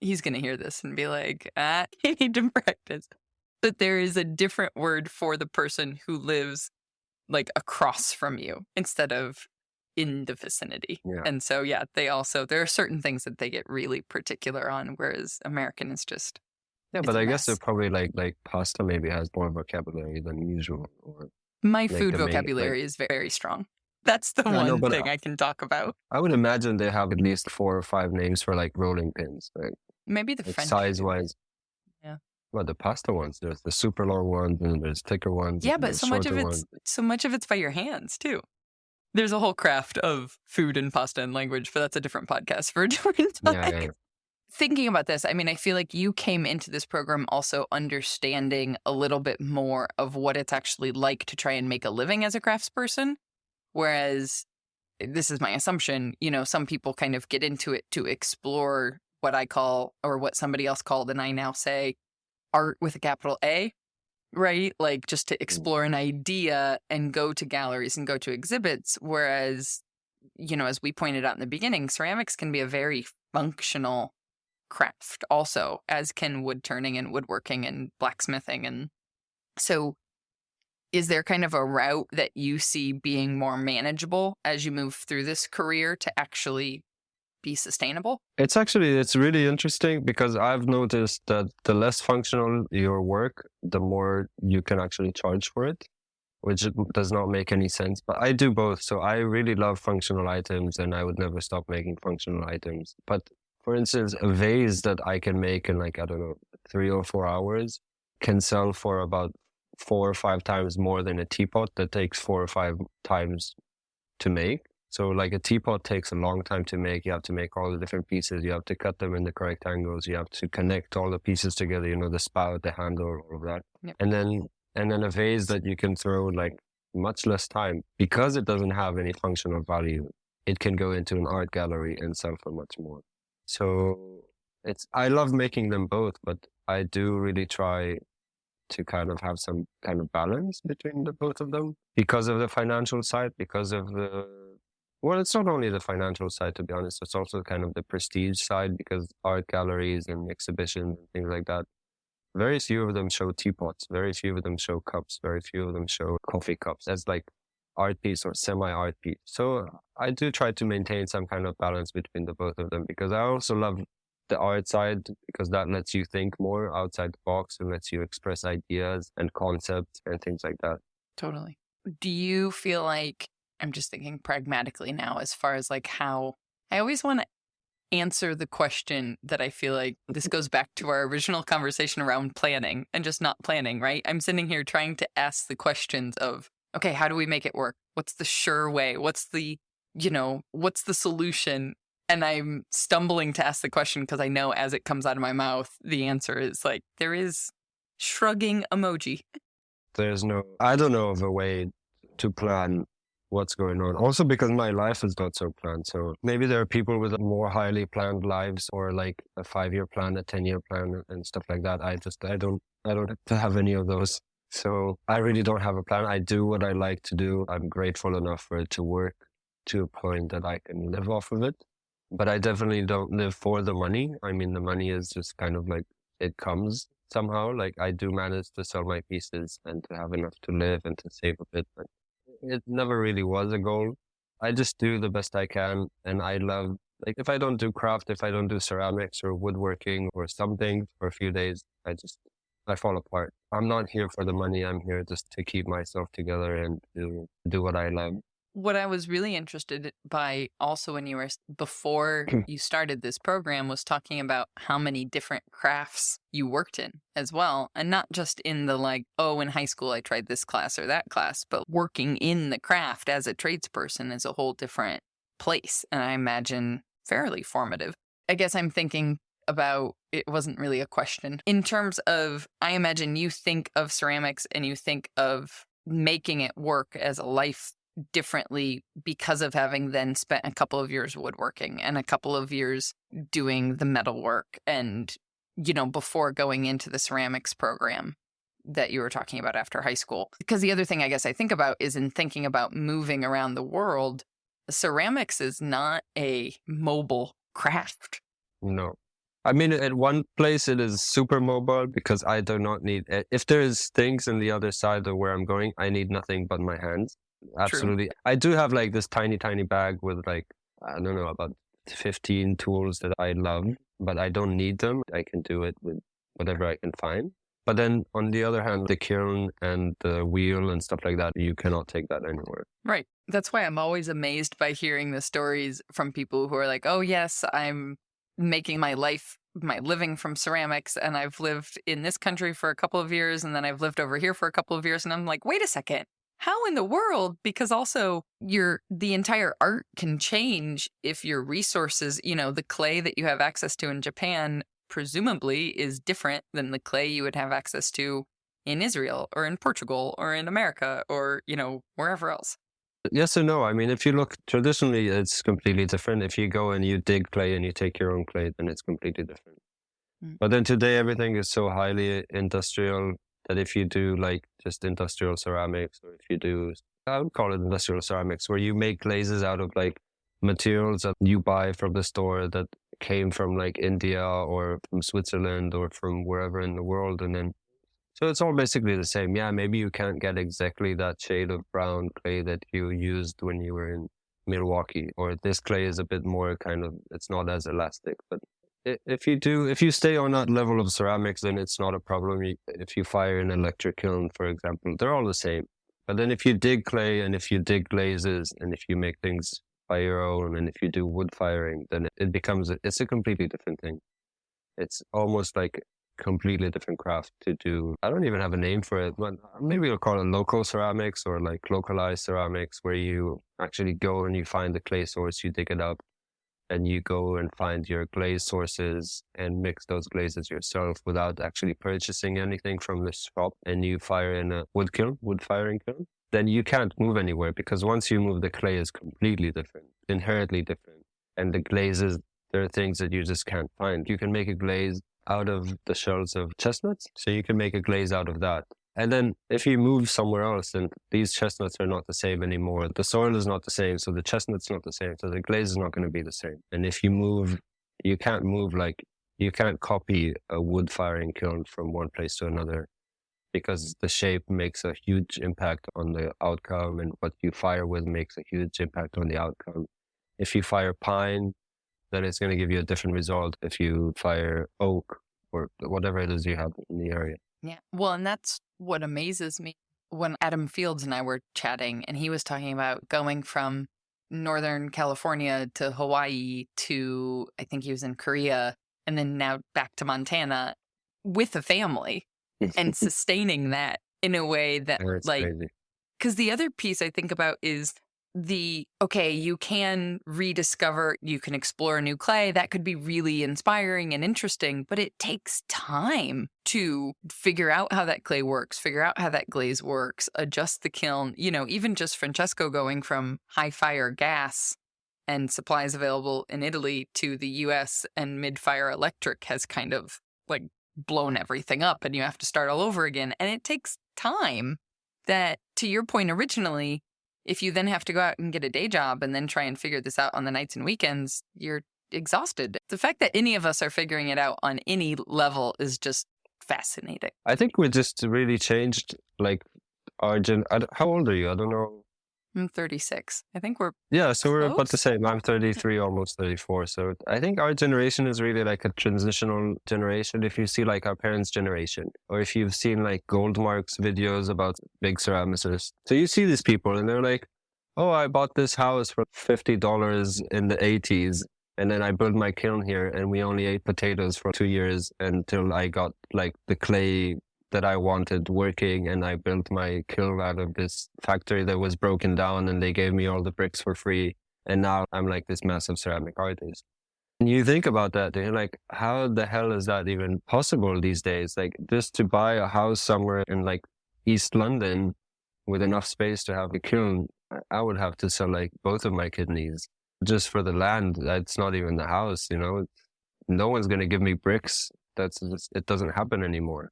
he's going to hear this and be like, you need to practice. But there is a different word for the person who lives like across from you instead of in the vicinity. Yeah. And so, yeah, there are certain things that they get really particular on, whereas American is just, Yeah, it's but a I guess mess. they're probably like pasta maybe has more vocabulary than usual. Or My like food the main, vocabulary is very strong. That's the I know, one but thing I can talk about. I would imagine they have at least 4 or 5 names for like rolling pins, Maybe the like French size do. wise. Yeah. Well, the pasta ones, there's the super long ones and there's thicker ones Yeah, and but there's so much shorter of ones. it's by your hands too. There's a whole craft of food and pasta and language, but that's a different podcast for a different time. Yeah. Thinking about this, I mean, I feel like you came into this program also understanding a little bit more of what it's actually like to try and make a living as a craftsperson. Whereas, this is my assumption, some people kind of get into it to explore what I call, or what somebody else called, and I now say, art with a capital A, right? Like just to explore an idea and go to galleries and go to exhibits. Whereas, as we pointed out in the beginning, ceramics can be a very functional craft also, as can wood turning and woodworking and blacksmithing. And so is there kind of a route that you see being more manageable as you move through this career to actually be sustainable? It's really interesting because I've noticed that the less functional your work, the more you can actually charge for it, which does not make any sense. But I do both. So I really love functional items and I would never stop making functional items. But for instance, a vase that I can make in like, I don't know, 3 or 4 hours can sell for about 4 or 5 times more than a teapot that takes 4 or 5 times to make. So like a teapot takes a long time to make. You have to make all the different pieces. You have to cut them in the correct angles. You have to connect all the pieces together, the spout, the handle, all of that. Yep. And then a vase that you can throw like much less time because it doesn't have any functional value. It can go into an art gallery and sell for much more. So I love making them both, but I do really try to kind of have some kind of balance between the both of them because of the financial side, well, it's not only the financial side, to be honest, it's also kind of the prestige side because art galleries and exhibitions and things like that, very few of them show teapots, very few of them show cups, very few of them show coffee cups as like art piece or semi-art piece. So I do try to maintain some kind of balance between the both of them because I also love the art side because that lets you think more outside the box and lets you express ideas and concepts and things like that. Totally. Do you feel like, I'm just thinking pragmatically now, as far as like how I always want to answer the question that I feel like this goes back to our original conversation around planning and just not planning, right? I'm sitting here trying to ask the questions of, okay, how do we make it work? What's the sure way? What's the solution? And I'm stumbling to ask the question because I know as it comes out of my mouth, the answer is like, there is shrugging emoji. I don't know of a way to plan what's going on. Also because my life is not so planned. So maybe there are people with more highly planned lives or like a 5-year plan, a 10-year plan and stuff like that. I don't have any of those. So I really don't have a plan. I do what I like to do. I'm grateful enough for it to work to a point that I can live off of it. But I definitely don't live for the money. I mean, the money is just kind of like, it comes somehow. Like I do manage to sell my pieces and to have enough to live and to save a bit. But it never really was a goal. I just do the best I can. And I love, like if I don't do craft, if I don't do ceramics or woodworking or something for a few days, I fall apart. I'm not here for the money. I'm here just to keep myself together and do what I love. What I was really interested by also when you were before you started this program was talking about how many different crafts you worked in as well. And not just in the like, oh, in high school I tried this class or that class, but working in the craft as a tradesperson is a whole different place. And I imagine fairly formative. I guess I'm thinking about, it wasn't really a question. In terms of, I imagine you think of ceramics and you think of making it work as a life differently because of having then spent a couple of years woodworking and a couple of years doing the metal work and, before going into the ceramics program that you were talking about after high school. Because the other thing I guess I think about is in thinking about moving around the world, ceramics is not a mobile craft. No. I mean, at one place it is super mobile because I do not need, if there's things in the other side of where I'm going, I need nothing but my hands. Absolutely. True. I do have like this tiny bag with like, I don't know, about 15 tools that I love, but I don't need them. I can do it with whatever I can find. But then on the other hand, the kiln and the wheel and stuff like that, you cannot take that anywhere. Right. That's why I'm always amazed by hearing the stories from people who are like, oh yes, I'm making my living from ceramics, and I've lived in this country for a couple of years, and then I've lived over here for a couple of years, and I'm like, wait a second, how in the world? Because also the entire art can change if your resources, the clay that you have access to in Japan presumably is different than the clay you would have access to in Israel or in Portugal or in America or, wherever else. Yes and no. I mean, if you look traditionally, it's completely different. If you go and you dig clay and you take your own clay, then it's completely different. But then today, everything is so highly industrial that if you do like just industrial ceramics, or if you do, I would call it industrial ceramics, where you make glazes out of like materials that you buy from the store that came from like India or from Switzerland or from wherever in the world. And then so it's all basically the same. Yeah, maybe you can't get exactly that shade of brown clay that you used when you were in Milwaukee, or this clay is a bit more kind of, it's not as elastic. But if you stay on that level of ceramics, then it's not a problem. If you fire an electric kiln, for example, they're all the same. But then if you dig clay and if you dig glazes and if you make things by your own and if you do wood firing, then it's a completely different thing. It's almost like completely different craft to do. I don't even have a name for it, but maybe we'll call it local ceramics or like localized ceramics, where you actually go and you find the clay source, you dig it up, and you go and find your glaze sources and mix those glazes yourself without actually purchasing anything from the shop, and you fire in a wood firing kiln. Then you can't move anywhere, because once you move, the clay is completely different, inherently different. And the glazes, there are things that you just can't find. You can make a glaze out of the shells of chestnuts, so you can make a glaze out of that. And then if you move somewhere else, then these chestnuts are not the same anymore. The soil is not the same, so the chestnut's not the same, so the glaze is not going to be the same. And if you move, you can't copy a wood firing kiln from one place to another, because the shape makes a huge impact on the outcome, and what you fire with makes a huge impact on the outcome. If you fire pine, then it's going to give you a different result if you fire oak or whatever it is you have in the area. Yeah. Well, and that's what amazes me. When Adam Fields and I were chatting, and he was talking about going from Northern California to Hawaii to, I think he was in Korea, and then now back to Montana with a family and sustaining that in a way that, because the other piece I think about is you can rediscover, you can explore a new clay. That could be really inspiring and interesting, but it takes time to figure out how that clay works, figure out how that glaze works, adjust the kiln. Even just Francesco going from high fire gas and supplies available in Italy to the US and mid-fire electric has kind of like blown everything up, and you have to start all over again. And it takes time that, to your point originally, if you then have to go out and get a day job and then try and figure this out on the nights and weekends, you're exhausted. The fact that any of us are figuring it out on any level is just fascinating. I think we just really changed, like, how old are you? I don't know. I'm 36. I think we're so we're about the same. I'm 33, almost 34. So I think our generation is really like a transitional generation. If you see like our parents' generation, or if you've seen like Goldmark's videos about big ceramicists. So you see these people and they're like, oh, I bought this house for $50 in the 80s. And then I built my kiln here and we only ate potatoes for 2 years until I got like the clay that I wanted working. And I built my kiln out of this factory that was broken down and they gave me all the bricks for free. And now I'm like this massive ceramic artist. And you think about that, and you're like, how the hell is that even possible these days? Like just to buy a house somewhere in like East London with enough space to have a kiln, I would have to sell like both of my kidneys just for the land. That's not even the house, you know. No one's going to give me bricks. It doesn't happen anymore.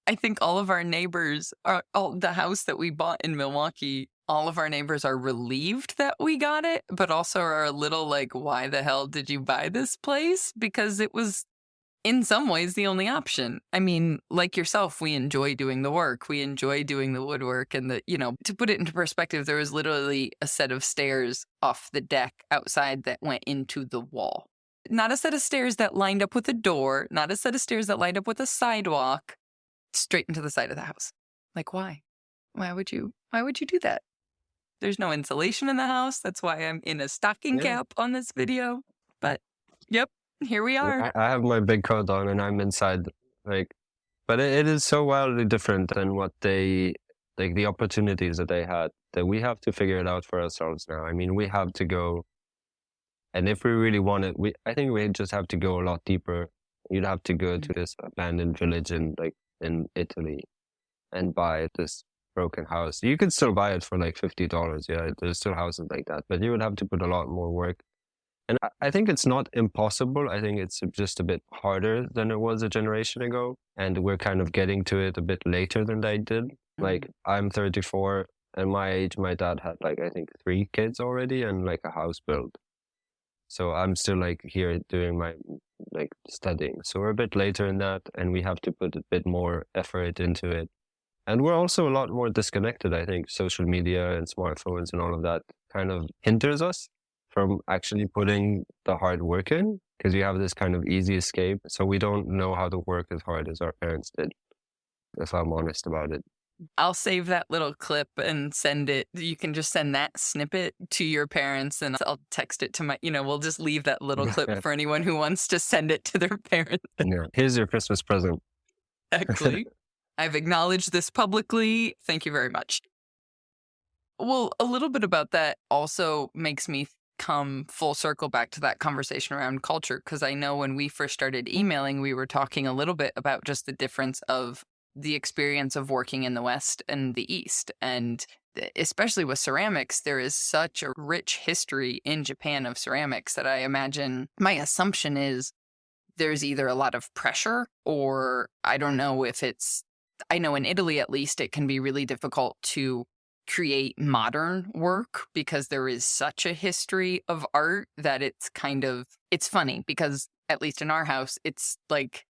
I think all of our neighbors the house that we bought in Milwaukee, all of our neighbors are relieved that we got it, but also are a little like, why the hell did you buy this place? Because it was in some ways the only option. I mean, like yourself, we enjoy doing the work. We enjoy doing the woodwork and to put it into perspective, there was literally a set of stairs off the deck outside that went into the wall. Not a set of stairs that lined up with a door, not a set of stairs that lined up with a sidewalk, straight into the side of the house. Like, why? Why would you do that? There's no insulation in the house. That's why I'm in a stocking cap on this video. But yep, here we are. I have my big coat on and I'm inside, like, but it is so wildly different than what the opportunities that they had, that we have to figure it out for ourselves now. I mean, we have to go, and if we really want it, I think we just have to go a lot deeper. You'd have to go to this abandoned village in Italy and buy this broken house. You could still buy it for like $50. Yeah, there's still houses like that, but you would have to put a lot more work. And I think it's not impossible. I think it's just a bit harder than it was a generation ago. And we're kind of getting to it a bit later than they did. Like, I'm 34, and my age, my dad had like, I think 3 kids already and like a house built. So I'm still like here doing my like studying. So we're a bit later in that, and we have to put a bit more effort into it. And we're also a lot more disconnected. I think social media and smartphones and all of that kind of hinders us from actually putting the hard work in, because you have this kind of easy escape. So we don't know how to work as hard as our parents did, if I'm honest about it. I'll save that little clip and send it. You can just send that snippet to your parents and I'll text it to my, we'll just leave that little clip for anyone who wants to send it to their parents. Yeah. Here's your Christmas present. Exactly. I've acknowledged this publicly. Thank you very much. Well, a little bit about that also makes me come full circle back to that conversation around culture, because I know when we first started emailing, we were talking a little bit about just the difference of the experience of working in the West and the East. And especially with ceramics, there is such a rich history in Japan of ceramics that I imagine my assumption is there's either a lot of pressure, or I don't know if I know in Italy, at least, it can be really difficult to create modern work because there is such a history of art that it's funny because at least in our house, it's like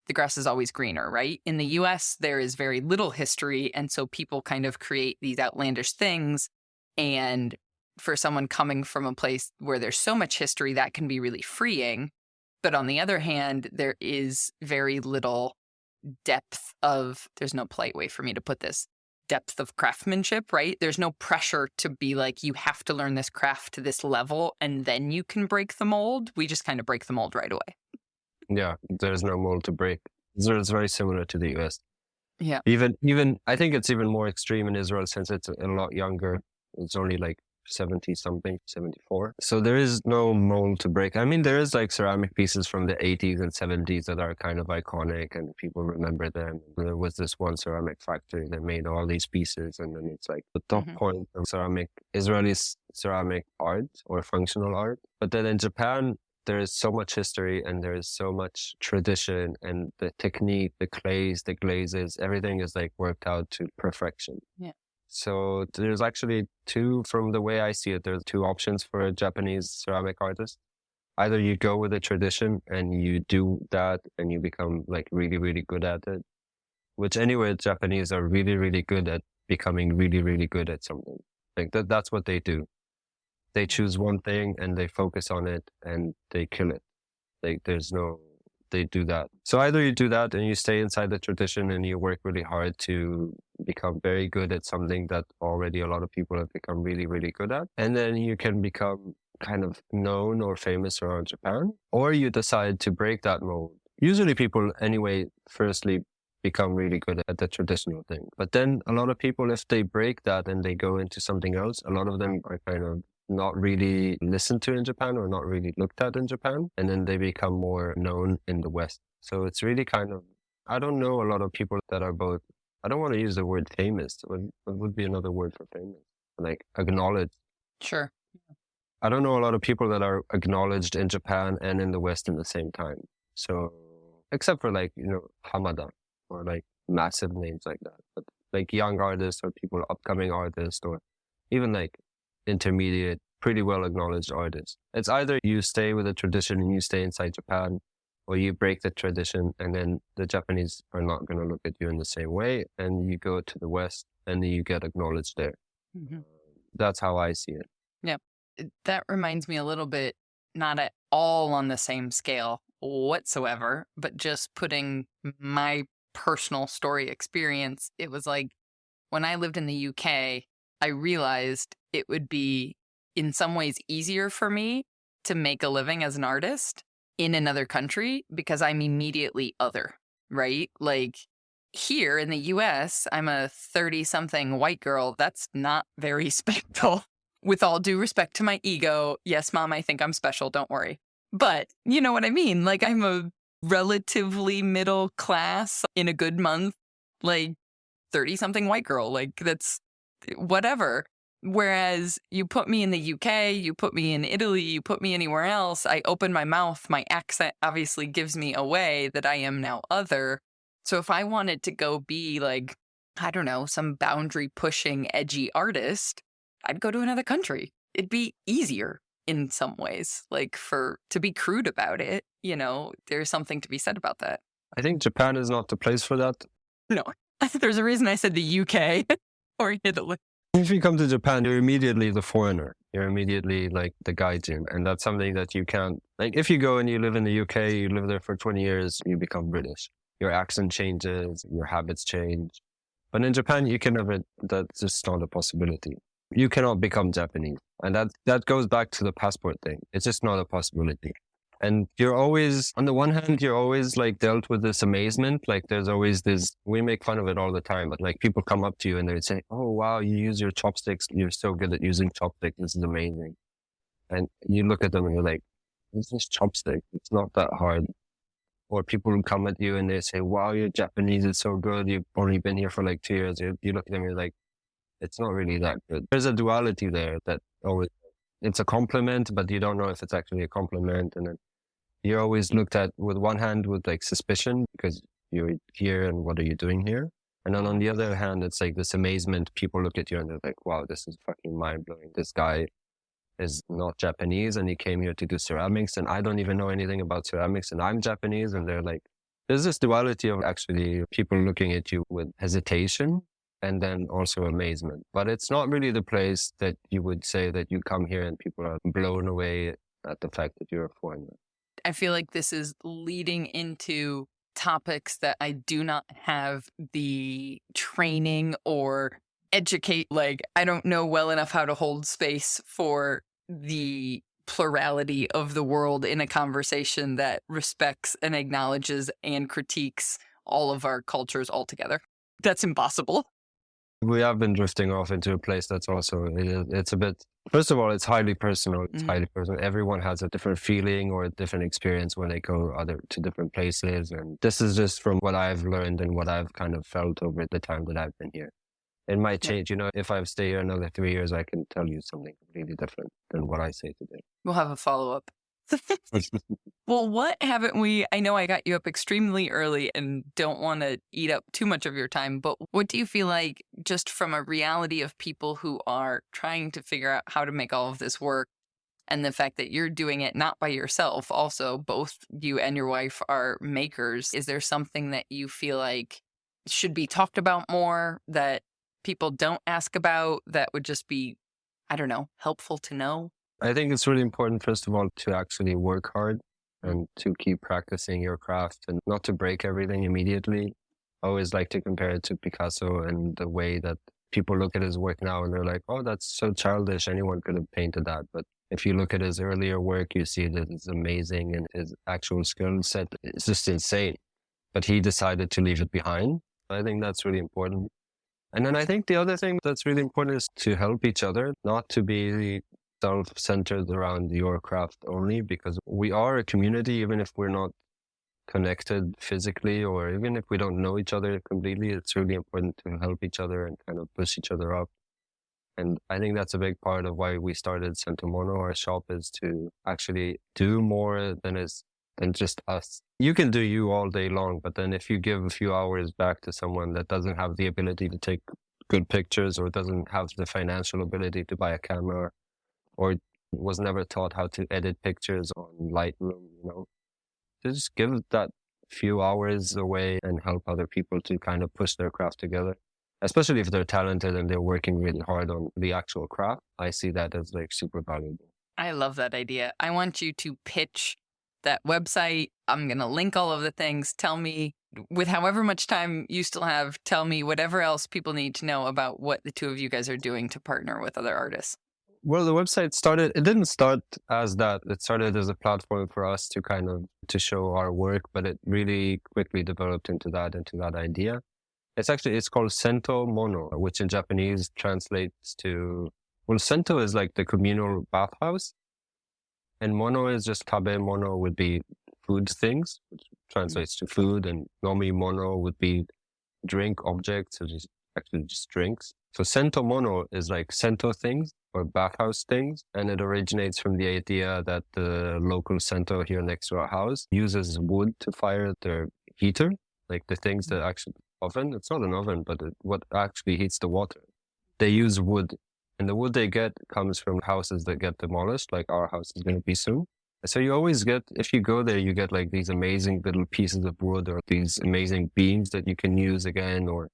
the grass is always greener, right? In the US, there is very little history. And so people kind of create these outlandish things. And for someone coming from a place where there's so much history, that can be really freeing. But on the other hand, there is very little there's no polite way for me to put this, depth of craftsmanship, right? There's no pressure to be like, you have to learn this craft to this level and then you can break the mold. We just kind of break the mold right away. Yeah, there's no mold to break. Israel is very similar to the US. Yeah. Even I think it's even more extreme in Israel since it's a lot younger. It's only like 70 something, 74. So there is no mold to break. I mean, there is like ceramic pieces from the 80s and 70s that are kind of iconic and people remember them. There was this one ceramic factory that made all these pieces, and then it's like the top point of Israeli ceramic art or functional art. But then in Japan, there is so much history and there is so much tradition, and the technique, the clays, the glazes, everything is like worked out to perfection. Yeah. So there's actually from the way I see it, there's 2 options for a Japanese ceramic artist. Either you go with the tradition and you do that and you become like really, really good at it, which anyway, Japanese are really, really good at becoming really, really good at something. Like that's what they do. They choose one thing and they focus on it and they kill it. Like they do that. So either you do that and you stay inside the tradition and you work really hard to become very good at something that already a lot of people have become really, really good at. And then you can become kind of known or famous around Japan, or you decide to break that mold. Usually people anyway, firstly, become really good at the traditional thing. But then a lot of people, if they break that and they go into something else, a lot of them are kind of not really listened to in Japan or not really looked at in Japan. And then they become more known in the West. So it's really kind of, I don't know a lot of people that are both, I don't want to use the word famous. What would be another word for famous? Like acknowledged. Sure. I don't know a lot of people that are acknowledged in Japan and in the West at the same time. So, except for like, Hamada or like massive names like that. But like young artists or people, upcoming artists, or even like intermediate, pretty well acknowledged artists. It's either you stay with the tradition and you stay inside Japan, or you break the tradition and then the Japanese are not going to look at you in the same way, and you go to the West and you get acknowledged there. Mm-hmm. That's how I see it. Yeah. That reminds me a little bit, not at all on the same scale whatsoever, but just putting my personal story experience. It was like when I lived in the UK, I realized it would be in some ways easier for me to make a living as an artist in another country because I'm immediately other, right? Like here in the US, I'm a 30-something white girl. That's not very special. With all due respect to my ego, yes, Mom, I think I'm special. Don't worry. But you know what I mean? Like I'm a relatively middle class in a good month, like 30-something white girl. Like that's whatever. Whereas you put me in the UK, you put me in Italy, you put me anywhere else, I open my mouth, my accent obviously gives me away that I am now other. So if I wanted to go be like, I don't know, some boundary pushing, edgy artist, I'd go to another country. It'd be easier in some ways, like to be crude about it, there's something to be said about that. I think Japan is not the place for that. No, there's a reason I said the UK or Italy. If you come to Japan, you're immediately the foreigner. You're immediately like the gaijin. And that's something that you can't, like if you go and you live in the UK, you live there for 20 years, you become British. Your accent changes, your habits change. But in Japan, you can never, that's just not a possibility. You cannot become Japanese. And that goes back to the passport thing. It's just not a possibility. And you're always, on the one hand, you're always like dealt with this amazement. Like there's always this, we make fun of it all the time, but like people come up to you and they say, oh, wow, you use your chopsticks. You're so good at using chopsticks. This is amazing. And you look at them and you're like, it's just chopstick. It's not that hard. Or people who come at you and they say, wow, your Japanese is so good. You've only been here for like 2 years. You look at them and you're like, it's not really that good. There's a duality there that always, it's a compliment, but you don't know if it's actually a compliment. And then you're always looked at with one hand with like suspicion because you're here and what are you doing here? And then on the other hand, it's like this amazement. People look at you and they're like, wow, this is fucking mind blowing. This guy is not Japanese and he came here to do ceramics and I don't even know anything about ceramics and I'm Japanese. And they're like, there's this duality of actually people looking at you with hesitation and then also amazement. But it's not really the place that you would say that you come here and people are blown away at the fact that you're a foreigner. I feel like this is leading into topics that I do not have the training or educate. Like, I don't know well enough how to hold space for the plurality of the world in a conversation that respects and acknowledges and critiques all of our cultures altogether. That's impossible. We have been drifting off into a place that's also, it's a bit, first of all, it's highly personal. It's highly personal. Everyone has a different feeling or a different experience when they go to different places. And this is just from what I've learned and what I've kind of felt over the time that I've been here. It might change, if I stay here another 3 years, I can tell you something completely different than what I say today. We'll have a follow-up. Well, what haven't we, I know I got you up extremely early and don't want to eat up too much of your time, but what do you feel like just from a reality of people who are trying to figure out how to make all of this work and the fact that you're doing it not by yourself, also both you and your wife are makers, is there something that you feel like should be talked about more that people don't ask about that would just be, I don't know, helpful to know? I think it's really important, first of all, to actually work hard and to keep practicing your craft and not to break everything immediately. I always like to compare it to Picasso and the way that people look at his work now and they're like, oh, that's so childish. Anyone could have painted that. But if you look at his earlier work, you see that it's amazing and his actual skill set is just insane. But he decided to leave it behind. I think that's really important. And then I think the other thing that's really important is to help each other, not to be self-centered around your craft only, because we are a community, even if we're not connected physically or even if we don't know each other completely. It's really important to help each other and kind of push each other up. And I think that's a big part of why we started Centomono, our shop, is to actually do more than just us. You can do you all day long, but then if you give a few hours back to someone that doesn't have the ability to take good pictures or doesn't have the financial ability to buy a camera or was never taught how to edit pictures on Lightroom, just give that few hours away and help other people to kind of push their craft together. Especially if they're talented and they're working really hard on the actual craft. I see that as like super valuable. I love that idea. I want you to pitch that website. I'm going to link all of the things. Tell me, with however much time you still have, tell me whatever else people need to know about what the two of you guys are doing to partner with other artists. Well, the website it didn't start as that. It started as a platform for us to show our work, but it really quickly developed into that idea. It's called Sento Mono, which in Japanese translates to, well, Sento is like the communal bathhouse, and Mono is just tabe mono would be food things, which translates to food, and nomi mono would be drink objects, which is actually just drinks. So Sento Mono is like Sento things or bathhouse things, and it originates from the idea that the local Sento here next to our house uses wood to fire their heater, like the things that actually oven. It's not an oven, but what actually heats the water. They use wood, and the wood they get comes from houses that get demolished, like our house is going to be soon. So you always get, if you go there, you get like these amazing little pieces of wood or these amazing beams that you can use again, or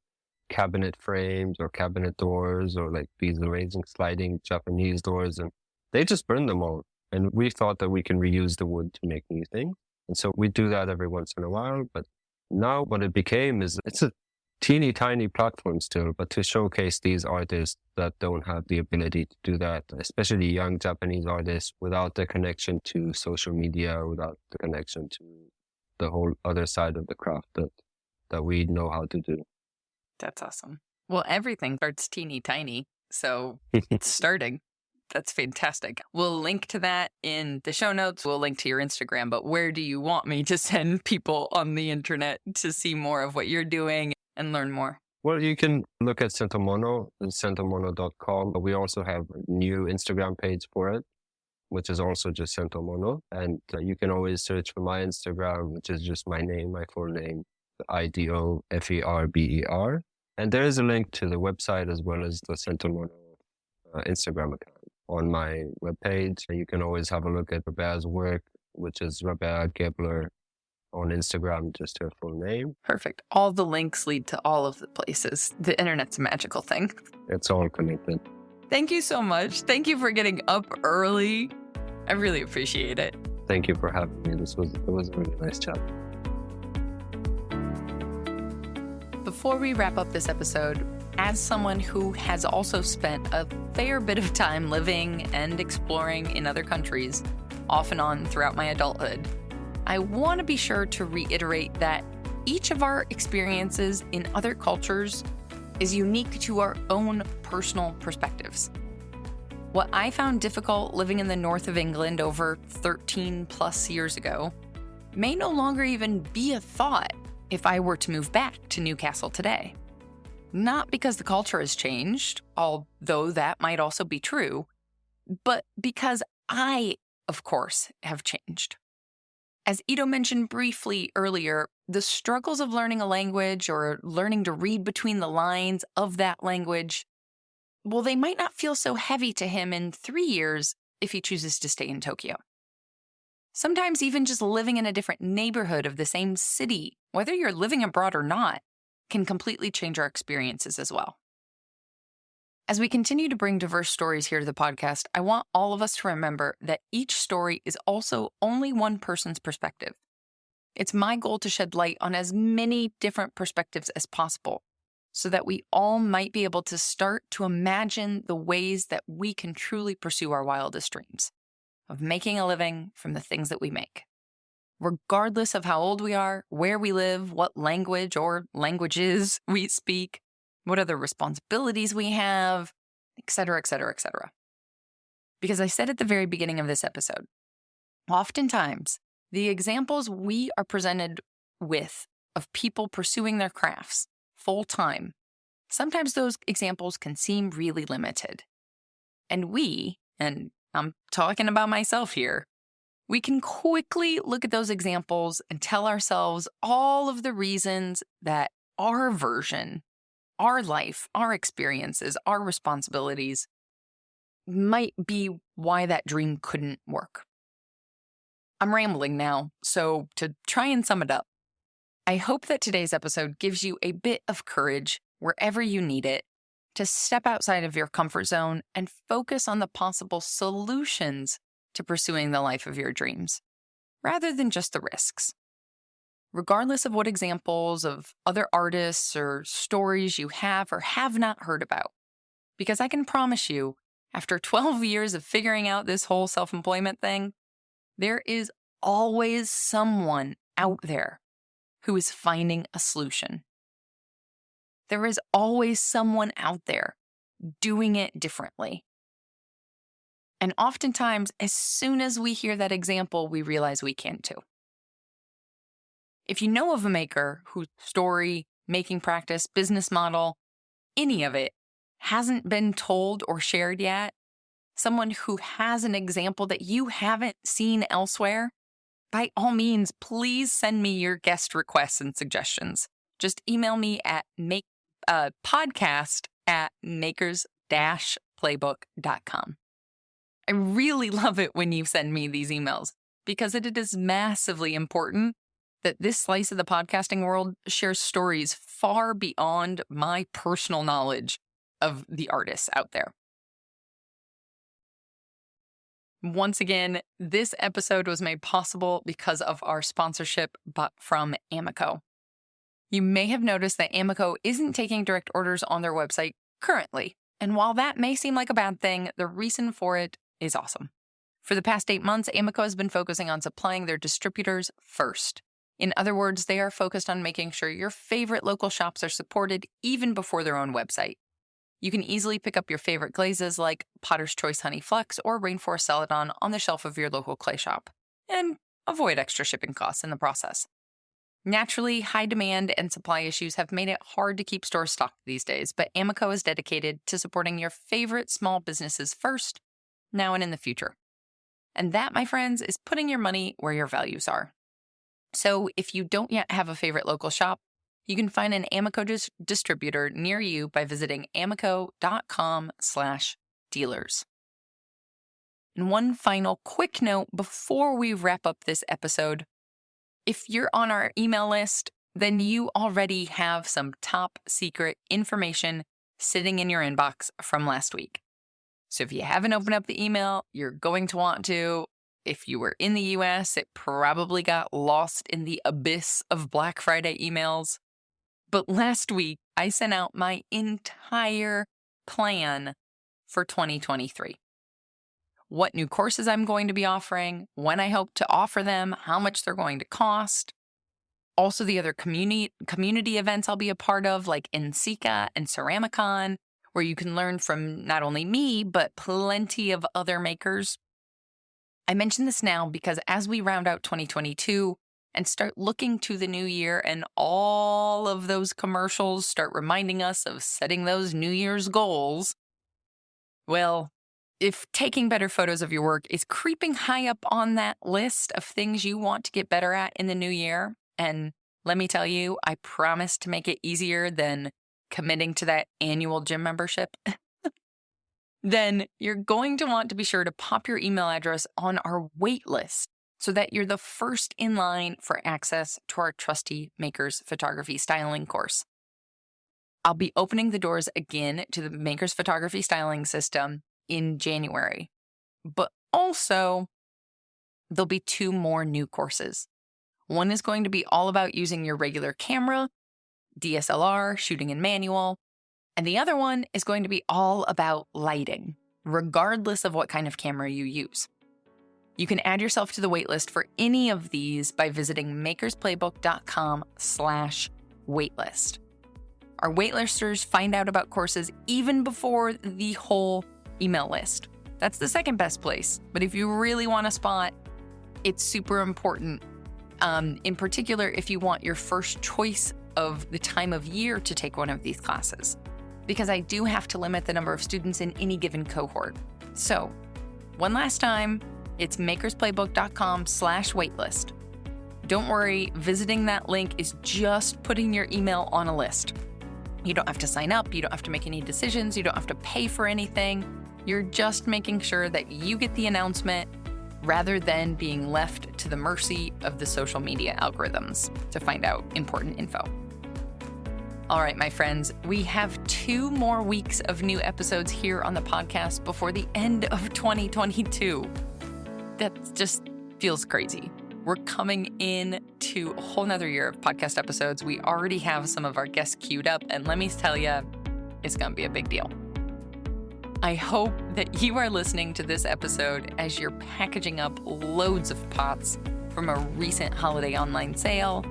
cabinet frames or cabinet doors or like these amazing sliding Japanese doors, and they just burn them all. And we thought that we can reuse the wood to make new things. And so we do that every once in a while, but now what it became is it's a teeny tiny platform still, but to showcase these artists that don't have the ability to do that, especially young Japanese artists without the connection to social media, without the connection to the whole other side of the craft that we know how to do. That's awesome. Well, everything starts teeny tiny, so it's starting. That's fantastic. We'll link to that in the show notes. We'll link to your Instagram, but where do you want me to send people on the internet to see more of what you're doing and learn more? Well, you can look at Centomono, centomono.com. We also have a new Instagram page for it, which is also just Centomono. And you can always search for my Instagram, which is just my name, my full name, Ido Ferber. And there is a link to the website as well as the Centomono Instagram account on my webpage. You can always have a look at Robert's work, which is Robert Gebler on Instagram, just her full name. Perfect. All the links lead to all of the places. The internet's a magical thing. It's all connected. Thank you so much. Thank you for getting up early. I really appreciate it. Thank you for having me. It was a really nice chat. Before we wrap up this episode, as someone who has also spent a fair bit of time living and exploring in other countries, off and on throughout my adulthood, I want to be sure to reiterate that each of our experiences in other cultures is unique to our own personal perspectives. What I found difficult living in the north of England over 13 plus years ago may no longer even be a thought if I were to move back to Newcastle today. Not because the culture has changed, although that might also be true, but because I, of course, have changed. As Ido mentioned briefly earlier, the struggles of learning a language or learning to read between the lines of that language, well, they might not feel so heavy to him in 3 years if he chooses to stay in Tokyo. Sometimes even just living in a different neighborhood of the same city, whether you're living abroad or not, can completely change our experiences as well. As we continue to bring diverse stories here to the podcast, I want all of us to remember that each story is also only one person's perspective. It's my goal to shed light on as many different perspectives as possible so that we all might be able to start to imagine the ways that we can truly pursue our wildest dreams of making a living from the things that we make. Regardless of how old we are, where we live, what language or languages we speak, what other responsibilities we have, etc., etc., etc. Because I said at the very beginning of this episode, oftentimes the examples we are presented with of people pursuing their crafts full time, sometimes those examples can seem really limited. And I'm talking about myself here, we can quickly look at those examples and tell ourselves all of the reasons that our version, our life, our experiences, our responsibilities might be why that dream couldn't work. I'm rambling now, so to try and sum it up, I hope that today's episode gives you a bit of courage wherever you need it to step outside of your comfort zone and focus on the possible solutions to pursuing the life of your dreams, rather than just the risks. Regardless of what examples of other artists or stories you have or have not heard about, because I can promise you, after 12 years of figuring out this whole self-employment thing, there is always someone out there who is finding a solution. There is always someone out there doing it differently. And oftentimes, as soon as we hear that example, we realize we can too. If you know of a maker whose story, making practice, business model, any of it hasn't been told or shared yet, someone who has an example that you haven't seen elsewhere, by all means, please send me your guest requests and suggestions. Just email me at podcast@makers-playbook.com. I really love it when you send me these emails because it is massively important that this slice of the podcasting world shares stories far beyond my personal knowledge of the artists out there. Once again, this episode was made possible because of our sponsorship from Amico. You may have noticed that Amico isn't taking direct orders on their website currently. And while that may seem like a bad thing, the reason for it is awesome. For the past 8 months, Amico has been focusing on supplying their distributors first. In other words, they are focused on making sure your favorite local shops are supported even before their own website. You can easily pick up your favorite glazes like Potter's Choice Honey Flux or Rainforest Celadon on the shelf of your local clay shop, and avoid extra shipping costs in the process. Naturally, high demand and supply issues have made it hard to keep stores stocked these days, but Amico is dedicated to supporting your favorite small businesses first, now and in the future. And that, my friends, is putting your money where your values are. So if you don't yet have a favorite local shop, you can find an Amico distributor near you by visiting amico.com/dealers. And one final quick note before we wrap up this episode. If you're on our email list, then you already have some top secret information sitting in your inbox from last week. So if you haven't opened up the email, you're going to want to. If you were in the US, it probably got lost in the abyss of Black Friday emails. But last week, I sent out my entire plan for 2023. What new courses I'm going to be offering, when I hope to offer them, how much they're going to cost. Also, the other community events I'll be a part of, like NCECA and Ceramicon, where you can learn from not only me, but plenty of other makers. I mention this now because as we round out 2022 and start looking to the new year and all of those commercials start reminding us of setting those New Year's goals, well, if taking better photos of your work is creeping high up on that list of things you want to get better at in the new year, and let me tell you, I promise to make it easier than committing to that annual gym membership, then you're going to want to be sure to pop your email address on our wait list so that you're the first in line for access to our trusty Makers Photography Styling course. I'll be opening the doors again to the Makers Photography Styling system in January, but also there'll be 2 more new courses. One is going to be all about using your regular camera, DSLR, shooting in manual, and the other one is going to be all about lighting, regardless of what kind of camera you use. You can add yourself to the waitlist for any of these by visiting makersplaybook.com/waitlist. Our waitlisters find out about courses even before the whole email list. That's the second best place. But if you really want a spot, it's super important. In particular, if you want your first choice of the time of year to take one of these classes, because I do have to limit the number of students in any given cohort. So, one last time, it's makersplaybook.com/waitlist. Don't worry, visiting that link is just putting your email on a list. You don't have to sign up, you don't have to make any decisions, you don't have to pay for anything. You're just making sure that you get the announcement rather than being left to the mercy of the social media algorithms to find out important info. All right, my friends, we have 2 more weeks of new episodes here on the podcast before the end of 2022. That just feels crazy. We're coming in to a whole nother year of podcast episodes. We already have some of our guests queued up, and let me tell you, it's going to be a big deal. I hope that you are listening to this episode as you're packaging up loads of pots from a recent holiday online sale.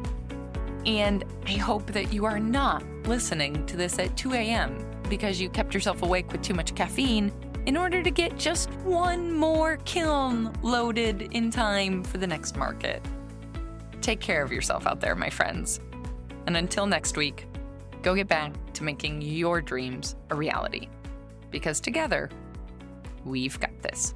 And I hope that you are not listening to this at 2 a.m. because you kept yourself awake with too much caffeine in order to get just one more kiln loaded in time for the next market. Take care of yourself out there, my friends. And until next week, go get back to making your dreams a reality. Because together, we've got this.